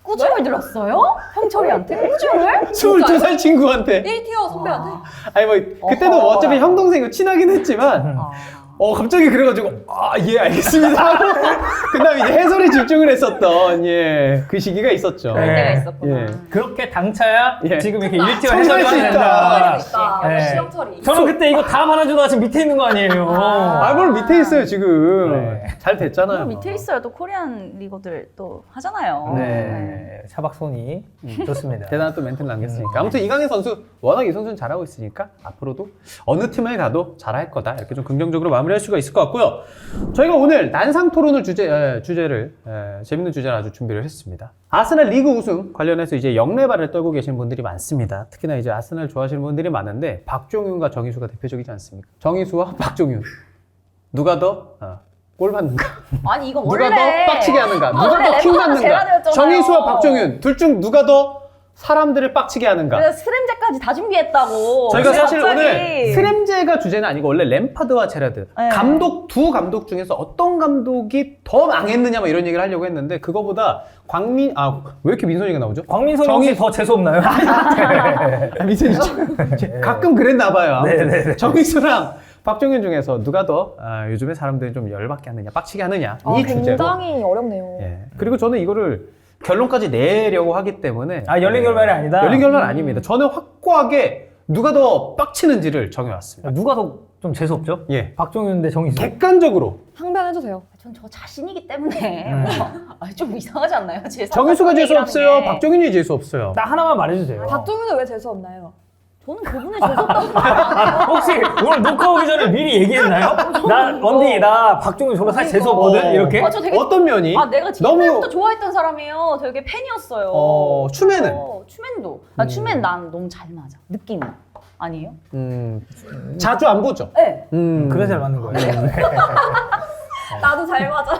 꾸중을 들었어요? 형철이한테? 꾸중을? 22살 친구한테. 1티어 선배한테 아니 뭐 그때도 어허. 어차피 형 동생이 친하긴 했지만 갑자기 그래가지고 예 알겠습니다. 그다음에 이제 해설에 집중을 했었던 그 시기가 있었죠. 그럴 네. 때가 있었구나. 예. 그렇게 당차야 예. 지금 이렇게 1티어 성공할 해설을 수 하게 있다. 된다. 있다. 네. 시영철이. 저는 그때 이거 다음 하나 주다가 지금 밑에 있는 거 아니에요. 뭘 밑에 있어요 지금. 네. 잘 됐잖아요. 밑에 있어요. 또 코리안 리거들 또 하잖아요. 네. 차박손이 좋습니다. 대단한 또 멘트를 남겼으니까. 아무튼 이강인 선수 워낙 이 선수는 잘하고 있으니까 앞으로도 어느 팀에 가도 잘할 거다 이렇게 좀 긍정적으로 마무리할 수가 있을 것 같고요. 저희가 오늘 난상 토론을 주제를 재밌는 주제를 아주 준비를 했습니다. 아스날 리그 우승 관련해서 이제 역레발을 떨고 계신 분들이 많습니다. 특히나 이제 아스날 좋아하시는 분들이 많은데 박종윤과 정희수가 대표적이지 않습니까? 정희수와 박종윤 누가 더 골 받는가? 아니 이거 누가 원래 더 빡치게 하는가? 누가 원래 더 킹 래퍼가 제가 받는가? 되었잖아요. 정희수와 박종윤 둘 중 누가 더 사람들을 빡치게 하는가? 그래서 스램제까지 다 준비했다고. 저희가 근데 사실 갑자기 오늘 스램제가 주제는 아니고 원래 램파드와 제라드 네. 두 감독 중에서 어떤 감독이 더 망했느냐 뭐 이런 얘기를 하려고 했는데 그거보다 왜 이렇게 민선이가 나오죠? 광민선이 혹시 더 재수 없나요? 민선이 가끔 그랬나 봐요. 네네네. 정희수랑 박종윤 중에서 누가 더 요즘에 사람들이 좀 열받게 하느냐 빡치게 하느냐 이 주제로 굉장히 어렵네요. 예. 그리고 저는 이거를 결론까지 내려고 하기 때문에 열린 결말이 아니다? 열린 결말 아닙니다. 저는 확고하게 누가 더 빡치는지를 정해왔습니다. 누가 더 좀 재수 없죠? 예. 박종윤 대 정희수. 객관적으로 항변해주세요. 전 저 자신이기 때문에 좀 이상하지 않나요? 제 정희수가 재수 얘기라는 없어요. 게. 박종윤이 재수 없어요. 딱 하나만 말해주세요. 박종윤은 왜 재수 없나요? 저는 그분의 재수없다고 생각해요. 혹시 오늘 녹화 오기 전에 미리 얘기했나요? 나 박종윤 졸라 사실 재수 없거든? 이렇게? 저 되게 어떤 면이? 내가 너무 지금부터 좋아했던 사람이에요. 되게 팬이었어요. 추매는? 추맨도. 추맨 난 너무 잘 맞아. 느낌이. 아니에요? 자주 안 보죠. 네. 그래서 잘 맞는 거예요. 나도 잘 맞아.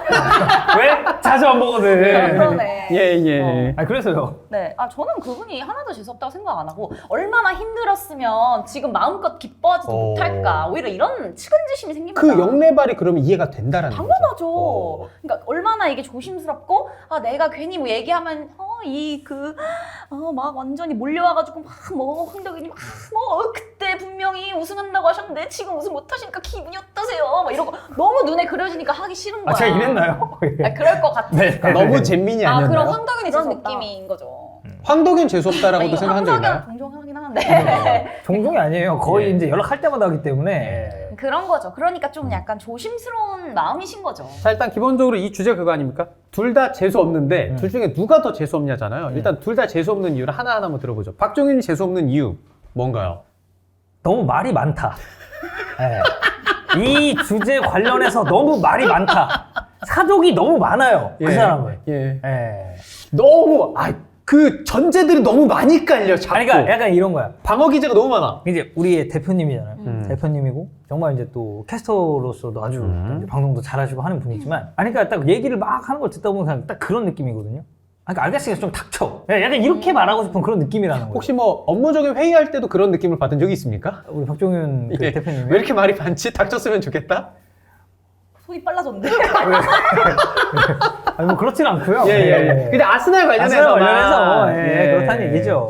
왜? 자주 안 보거든. 그러네. 예. 아 그래서요. 네, 저는 그분이 하나도 재수없다고 생각 안 하고 얼마나 힘들었으면 지금 마음껏 기뻐하지도 오. 못할까 오히려 이런 측은지심이 생깁니다. 그 영레발이 그러면 이해가 된다라는 당연하죠. 거죠. 그러니까 얼마나 이게 조심스럽고 내가 괜히 뭐 얘기하면 막 완전히 몰려와가지고 막 뭐 황덕이님 그때 분명히 우승한다고 하셨는데 지금 우승 못하시니까 기분이 어떠세요? 막 이런 거 너무 눈에 그려지니까 하기 싫은 거야. 아 제가 이랬나요? 그럴 것 같아. 네. 그러니까 너무 잼민이 아니었나요? 그럼 황덕윤이 그런 재수없다. 느낌인 거죠. 황덕현 재수없다라고도 생각한 적 있나요? 황석연 종종 하긴 하는데 종종이 아니에요. 거의 예. 이제 연락할 때마다 하기 때문에. 그런 거죠. 그러니까 좀 약간 조심스러운 마음이신 거죠. 자, 일단 기본적으로 이 주제가 그거 아닙니까? 둘 다 재수 없는데 둘 중에 누가 더 재수 없냐잖아요. 일단 둘 다 재수 없는 이유를 하나하나 한번 들어보죠. 박종윤이 재수 없는 이유 뭔가요? 너무 말이 많다. 예. 이 주제 관련해서 너무 말이 많다. 사족이 너무 많아요. 그 사람은. 예. 예. 너무 그 전제들이 너무 많이 깔려 자꾸. 아니, 그러니까 약간 이런 거야. 방어 기제가 너무 많아. 이제 우리의 대표님이잖아요. 음. 대표님이고 정말 이제 또 캐스터로서도 아주 이제 방송도 잘하시고 하는 분이지만 아니 그러니까 딱 얘기를 막 하는 걸 듣다 보면 그냥 딱 그런 느낌이거든요. 그러니까 알겠으니까 좀 닥쳐. 약간 이렇게 말하고 싶은 그런 느낌이라는 거예요. 혹시 뭐 업무적인 회의할 때도 그런 느낌을 받은 적이 있습니까? 우리 박종윤 그 예. 대표님이 왜 이렇게 말이 많지? 닥쳤으면 좋겠다. 손이 빨라졌는데. 아니 뭐 그렇진 않고요. 근데 아스날 관련해서 그렇다는 얘기죠.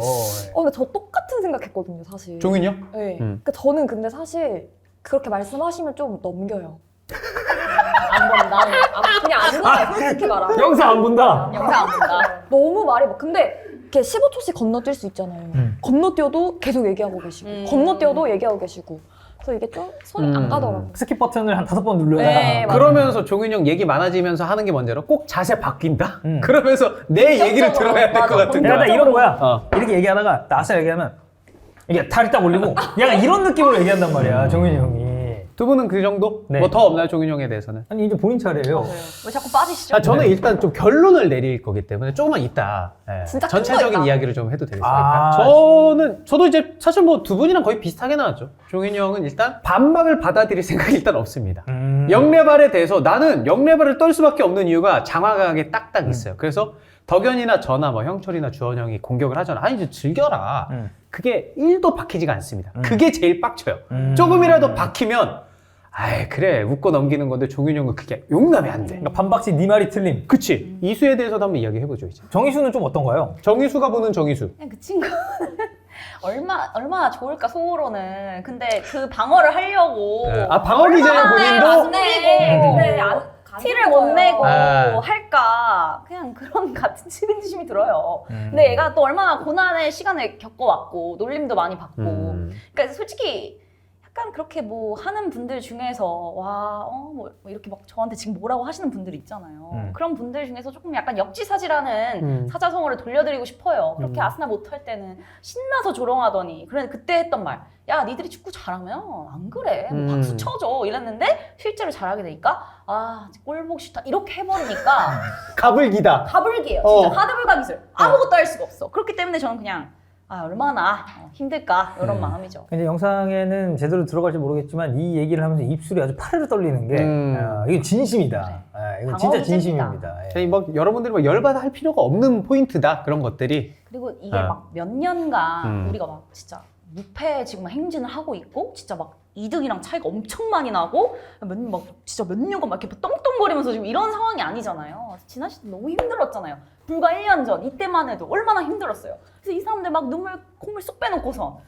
근데 저 똑같은 생각했거든요, 사실. 종윤이요? 네. 음. 그러니까 저는 근데 사실 그렇게 말씀하시면 좀 넘겨요. 안 본다. 그냥 안 봐요, 솔직히 말하면. 영상 안 본다. 영상 안 본다. 너무 말이 막 근데 이렇게 15초씩 건너뛸 수 있잖아요. 음. 건너뛰어도 계속 얘기하고 계시고 건너뛰어도 얘기하고 계시고 그래서 이게 좀 손이 안 가더라고요. 스킵 버튼을 한 5번 눌러야 네, 맞아요. 그러면서 종윤이 형 얘기 많아지면서 하는 게 뭔지 알아? 꼭 자세 바뀐다? 음. 그러면서 내 얘기를 들어야 될 것 맞아. 같은 내가 거야. 딱 이런 거야. 어. 이렇게 얘기하다가 나서 얘기하면 이게 다리 딱 올리고 약간 이런 느낌으로 얘기한단 말이야. 정윤이 형이. 두 분은 그 정도? 네. 뭐 더 없나요, 종윤 형에 대해서는? 아니 이제 본인 차례예요. 왜 자꾸 빠지시죠? 저는 일단 좀 결론을 내릴 거기 때문에 조금만 이따 진짜 큰 전체적인 거였다. 이야기를 좀 해도 되겠습니까? 아, 저도 이제 사실 뭐 두 분이랑 거의 비슷하게 나왔죠. 종윤이 형은 일단 반박을 받아들일 생각이 일단 없습니다. 영레발에 대해서 나는 영레발을 떨 수밖에 없는 이유가 장화강에 딱딱 있어요. 그래서 덕현이나 저나 뭐 형철이나 주원 형이 공격을 하잖아. 아니 이제 즐겨라. 그게 1도 박히지가 않습니다. 그게 제일 빡쳐요. 조금이라도 박히면 아이 그래 웃고 넘기는 건데 종윤이 형은 그게 용납이 안 돼. 그러니까 반박시 네 말이 틀림. 그치. 이수에 대해서도 한번 이야기해보죠 이제. 정희수는 좀 어떤가요? 정희수가 보는 정희수. 그냥 그 친구는 얼마나 좋을까 속으로는. 근데 그 방어를 하려고 방어 기자의 본인도 근데 티를 못 내고 아. 할까 그냥 그런 같은 측은지심이 들어요. 근데 얘가 또 얼마나 고난의 시간을 겪어왔고 놀림도 많이 받고 그러니까 솔직히 약간 그렇게 뭐 하는 분들 중에서 뭐 이렇게 막 저한테 지금 뭐라고 하시는 분들이 있잖아요. 그런 분들 중에서 조금 약간 역지사지라는 사자성어를 돌려드리고 싶어요. 그렇게 아스날 못할 때는 신나서 조롱하더니 그때 했던 말, 야 니들이 축구 잘하면 안 그래 뭐 박수 쳐줘 이랬는데 실제로 잘하게 되니까 골 보기 싫다 이렇게 해버리니까 가불기다. 가불기예요. 진짜 하드불가 기술. 아무것도 할 수가 없어. 그렇기 때문에 저는 그냥 얼마나 힘들까 이런 마음이죠. 이제 영상에는 제대로 들어갈지 모르겠지만 이 얘기를 하면서 입술이 아주 파르르 떨리는 게 이건 진심이다. 이건 진짜 진심입니다. 예. 뭐 여러분들이 뭐 열받아 할 필요가 없는 포인트다 그런 것들이. 그리고 이게 막 몇 년간 우리가 막 진짜 무패 지금 행진을 하고 있고 진짜 막 2등이랑 차이가 엄청 많이 나고 진짜 몇 년간 막 이렇게 떵떵거리면서 지금 이런 상황이 아니잖아요. 지난 시즌 너무 힘들었잖아요. 불과 1년 전 이때만 해도 얼마나 힘들었어요. 그래서 이 사람들 막 콧물 쏙 빼놓고서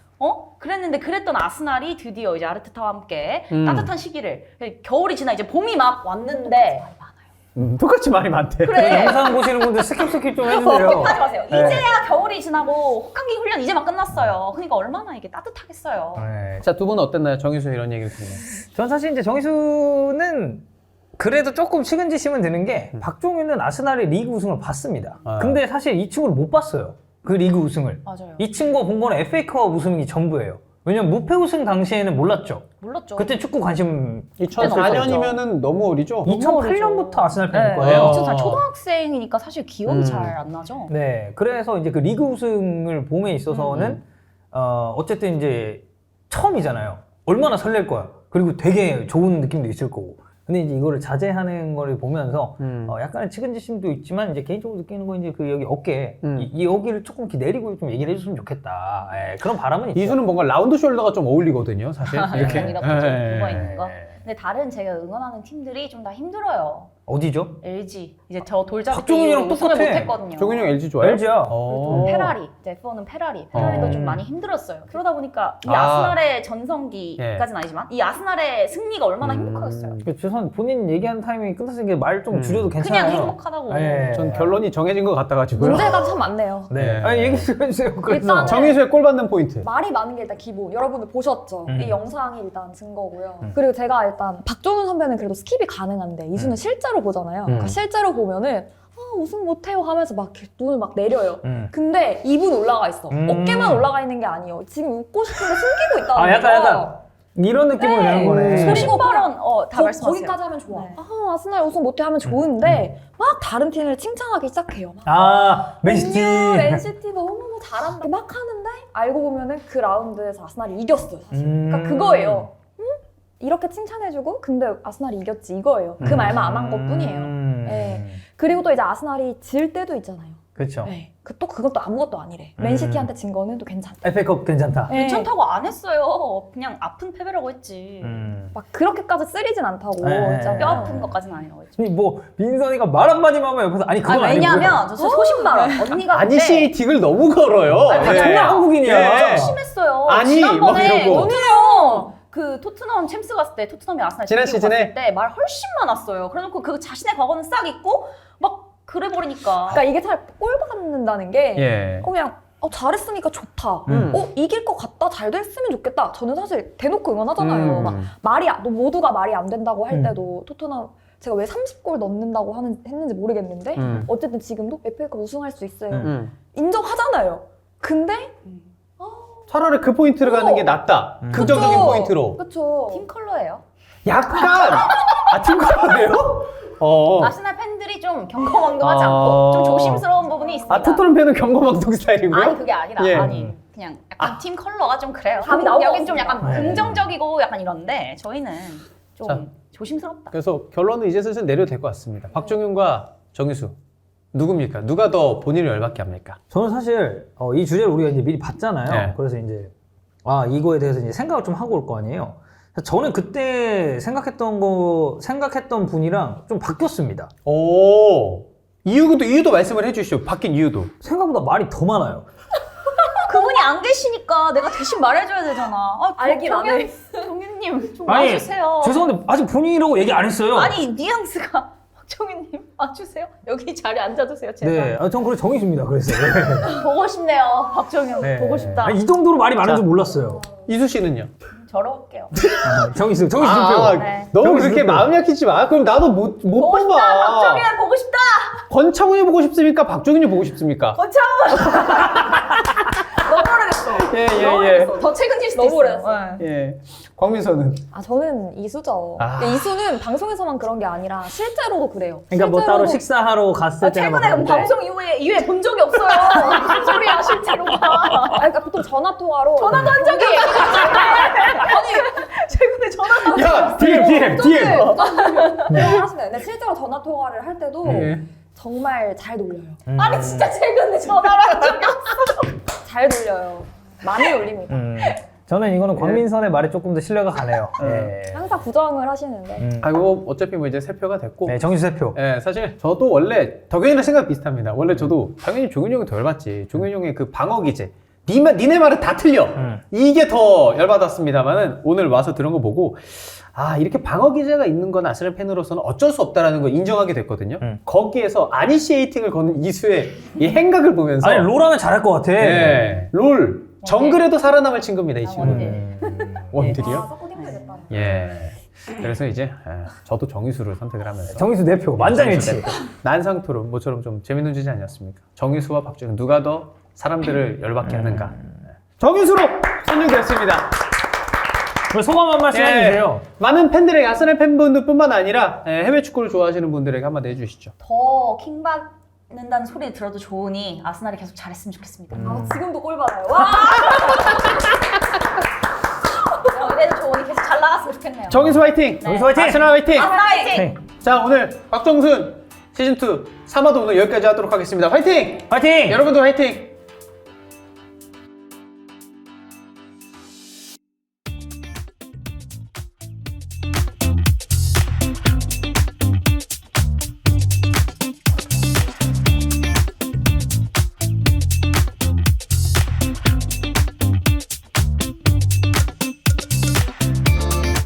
그랬는데 그랬던 아스날이 드디어 이제 아르테타와 함께 따뜻한 시기를 겨울이 지나 이제 봄이 막 왔는데 똑같이 말이 많대. 그래. 영상 보시는 분들 스킵 좀 해주세요. 하지 마세요. 네. 이제야 겨울이 지나고 혹한기 훈련 이제 막 끝났어요. 그러니까 얼마나 이게 따뜻하겠어요. 네. 자, 두 분은 어땠나요? 정희수 이런 얘기를 듣는. 전 사실 이제 정희수는 그래도 조금 측은지심은 드는 게 박종윤은 아스날의 리그 우승을 봤습니다. 근데 사실 이 친구를 못 봤어요. 그 리그 우승을. 맞아요. 이 친구가 본 거는 FA컵 우승이 전부예요. 왜냐면 무패 우승 당시에는 몰랐죠. 몰랐죠. 그때 축구 관심 2004년이면은 너무 어리죠? 2008년부터 아스날 팬일 네. 거예요. 2004 초등학생이니까 사실 기억이 잘 안 나죠. 네, 그래서 이제 그 리그 우승을 봄에 있어서는 어쨌든 이제 처음이잖아요. 얼마나 설렐 거야. 그리고 되게 좋은 느낌도 있을 거고. 근데 이제 이거를 자제하는 거를 보면서 음. 약간의 측은지심도 있지만 이제 개인적으로 느끼는 건 이제 그 여기 어깨 음. 이 여기를 조금 이렇게 내리고 좀 얘기를 해줬으면 좋겠다. 예, 그런 바람은 있죠. 이수는 뭔가 라운드 숄더가 좀 어울리거든요, 사실. 이렇게. 약간 이렇게 예. 굽어 있는 거. 근데 다른 제가 응원하는 팀들이 좀 다 힘들어요. 어디죠? LG 이제 저 돌잡이 때 박종훈이랑 이후로 우승을 똑같아. 못했거든요. 종윤이 형 LG 좋아요? LG야. 어. 페라리, 이제 F1은 페라리도 어. 좀 많이 힘들었어요. 그러다 보니까 이 아. 아스날의 전성기까지는 아니지만 이 아스날의 승리가 얼마나 행복하겠어요. 죄송한데 본인 얘기하는 타이밍이 끝났으니까 말 좀 줄여도 괜찮아요. 그냥 행복하다고. 예. 전 결론이 정해진 것 같아가지고요. 문제가 참 많네요. 네. 네. 아니 얘기 좀 해주세요. 그래서 일단은- 정희수의 골 받는 포인트. 말이 많은 게 일단 기본. 여러분들 보셨죠? 음. 이 영상이 일단 증거고요. 그리고 제가 일단 박종훈 선배는 그래도 스킵이 가능한데 이수는 실제로 보잖아요. 그러니까 실제로 보면은 우승 못해요 하면서 막 이렇게 눈을 막 내려요. 근데 입은 올라가 있어. 어깨만 올라가 있는 게 아니에요. 지금 웃고 싶은데 숨기고 있다는 거죠. 약간 이런 느낌으로 네. 되는 거네. 소신 발언 다 말씀하세요. 거기까지 하면 좋아. 네. 아스날 우승 못해 하면 좋은데 막 다른 팀을 칭찬하기 시작해요. 막 맨시티. 맨시티 너무 잘한다 막 하는데 알고 보면은 그 라운드에서 아스날이 이겼어요. 사실. 그러니까 그거예요. 응? 이렇게 칭찬해주고 근데 아스날이 이겼지 이거예요. 그 말만 안 한 것뿐이에요. 네. 그리고 또 이제 아스날이 질 때도 있잖아요. 그렇죠. 네. 또 그것도 아무것도 아니래. 맨시티한테 진 거는 또 괜찮다. FA컵 괜찮다. 네. 괜찮다고 안 했어요. 그냥 아픈 패배라고 했지. 막 그렇게까지 쓰리진 않다고. 네. 진짜 뼈 아픈 것까지는 아니라고 했지. 뭐 민선이가 말 한마디만 하면 옆에서 아니 그건 아니고요. 왜냐하면 저 소신 발언. 언니가 아니 그때 시에이틱을 너무 걸어요. 아니, 네. 정말 한국인이야. 예. 심했어요. 아니, 막 지난번에 이러고. 토트넘 그 토트넘 챔스 갔을 때 토트넘이 아스날 지난 이기고 시즌에? 갔을 때 말 훨씬 많았어요. 그래놓고 그 자신의 과거는 싹 잊고 막 그래 버리니까. 그러니까 이게 잘 꼴 받는다는 게 예. 그냥 잘했으니까 좋다. 음. 이길 것 같다. 잘 됐으면 좋겠다. 저는 사실 대놓고 응원하잖아요. 음. 막 모두가 말이 안 된다고 할 때도 토트넘 제가 왜 30골 넣는다고 했는지 모르겠는데 어쨌든 지금도 FA컵 우승할 수 있어요. 인정하잖아요. 근데 차라리 그 포인트를 가는 게 낫다. 긍정적인 그쵸. 포인트로. 그쵸. 팀 컬러예요. 약간 팀커예요? 아스날 팬들이 좀 경거망동하지 않고 좀 조심스러운 부분이 있습니다. 토트넘 팬은 경고망동 스타일이고요? 아니 그게 아니라 예. 아니 그냥 약간 팀 컬러가 좀 그래요. 답이 나온 것 여긴 좀 약간 같습니다. 긍정적이고 약간 이런데 저희는 좀 자. 조심스럽다. 그래서 결론은 이제 슬슬 내려도 될 것 같습니다. 박종윤과 정희수 누굽니까? 누가 더 본인을 열받게 합니까? 저는 사실 이 주제를 우리가 이제 미리 봤잖아요. 네. 그래서 이제 이거에 대해서 이제 생각을 좀 하고 올 거 아니에요. 저는 그때 생각했던 분이랑 좀 바뀌었습니다. 오, 이유도 말씀을 해주시죠. 바뀐 이유도. 생각보다 말이 더 많아요. 그분이 안 계시니까 내가 대신 말해줘야 되잖아. 알긴 안 해. 정윤님 좀 아니, 와주세요. 죄송한데 아직 본인이라고 얘기 안 했어요. 아니 뉘앙스가 박정윤님 와주세요. 여기 자리에 앉아주세요. 제발. 네, 전 그래 정희수입니다. 그래서 보고 싶네요. 박정윤 네. 보고 싶다. 아니, 이 정도로 말이 많은 줄 몰랐어요. 이수 씨는요? 저러올게요. 정희수 표. 네. 너무 정희수 그렇게 표. 마음 약해지지 마. 그럼 나도 못 보고 싶다. 뽑아. 박정윤 보고 싶다. 권창훈이 보고 싶습니까? 박종윤이 보고 싶습니까? 권창훈. 너무 오래됐어. 예, 예, 너무 예. 오래됐어. 더 최근일 수도 너무 있어요. 오래됐어. 네. 예. 광민서는? 저는 이수죠. 아. 근데 이수는 방송에서만 그런 게 아니라 실제로도 그래요. 그러니까 뭐 따로 실제로도 식사하러 갔을 때나 최근에 뭐 방송 이후에 본 적이 없어요. 무슨 소리야 실제로가. 그러니까 보통 전화 통화로 전화도 한 적이 아니 최근에 전화도 야, DM. 그런 하시나요? 근데 실제로 전화 통화를 할 때도 예. 정말 잘 놀려요. 아니 진짜 최근에 전화를 한 적이 없어. 잘 놀려요. 많이 놀립니다. 저는 이거는 광민선의 말에 조금 더 신뢰가 가네요. 항상 부정을 하시는데 아이고, 어차피 뭐 이제 세 표가 됐고. 네, 정희수 대표. 예, 사실 저도 원래 덕현이랑 생각 비슷합니다. 원래 저도 당연히 종윤이 형이 더 열받지. 종윤이 형의 그 방어 기제. 니네 말은 다 틀려. 이게 더 열받았습니다만은 오늘 와서 들은 거 보고 이렇게 방어 기제가 있는 건 아스날 팬으로서는 어쩔 수 없다라는 걸 인정하게 됐거든요. 거기에서 아니시에이팅을 거는 이수의 이 행각을 보면서 아니 롤하면 잘할 것 같아. 예, 롤 정글에도 살아남을 친구입니다, 이 친구는. 원딜이요? 서포팅 되겠다. 예. 그래서 이제 저도 정희수를 선택을 하면서 정희수 대표 만장일치. 난상토론 모처럼 좀 재밌는 주제 아니었습니까? 정희수와 박정현 누가 더 사람들을 열받게 하는가? 정희수로 선정되었습니다. 소감 한 말씀 해주세요. 많은 팬들에게 아스날 팬분들뿐만 아니라 해외 축구를 좋아하시는 분들에게 한마디 해주시죠. 더 킹받는다는 소리 들어도 좋으니 아스날이 계속 잘했으면 좋겠습니다. 지금도 꼴 받아요. 와! 이래도 좋으니 계속 잘 나갔으면 좋겠네요. 정인수 화이팅! 정인수 화이팅! 아스날 화이팅! 아스날 화이팅! 네. 자, 오늘 박정순 시즌2 3화도 오늘 여기까지 하도록 하겠습니다. 화이팅! 화이팅! 여러분도 화이팅!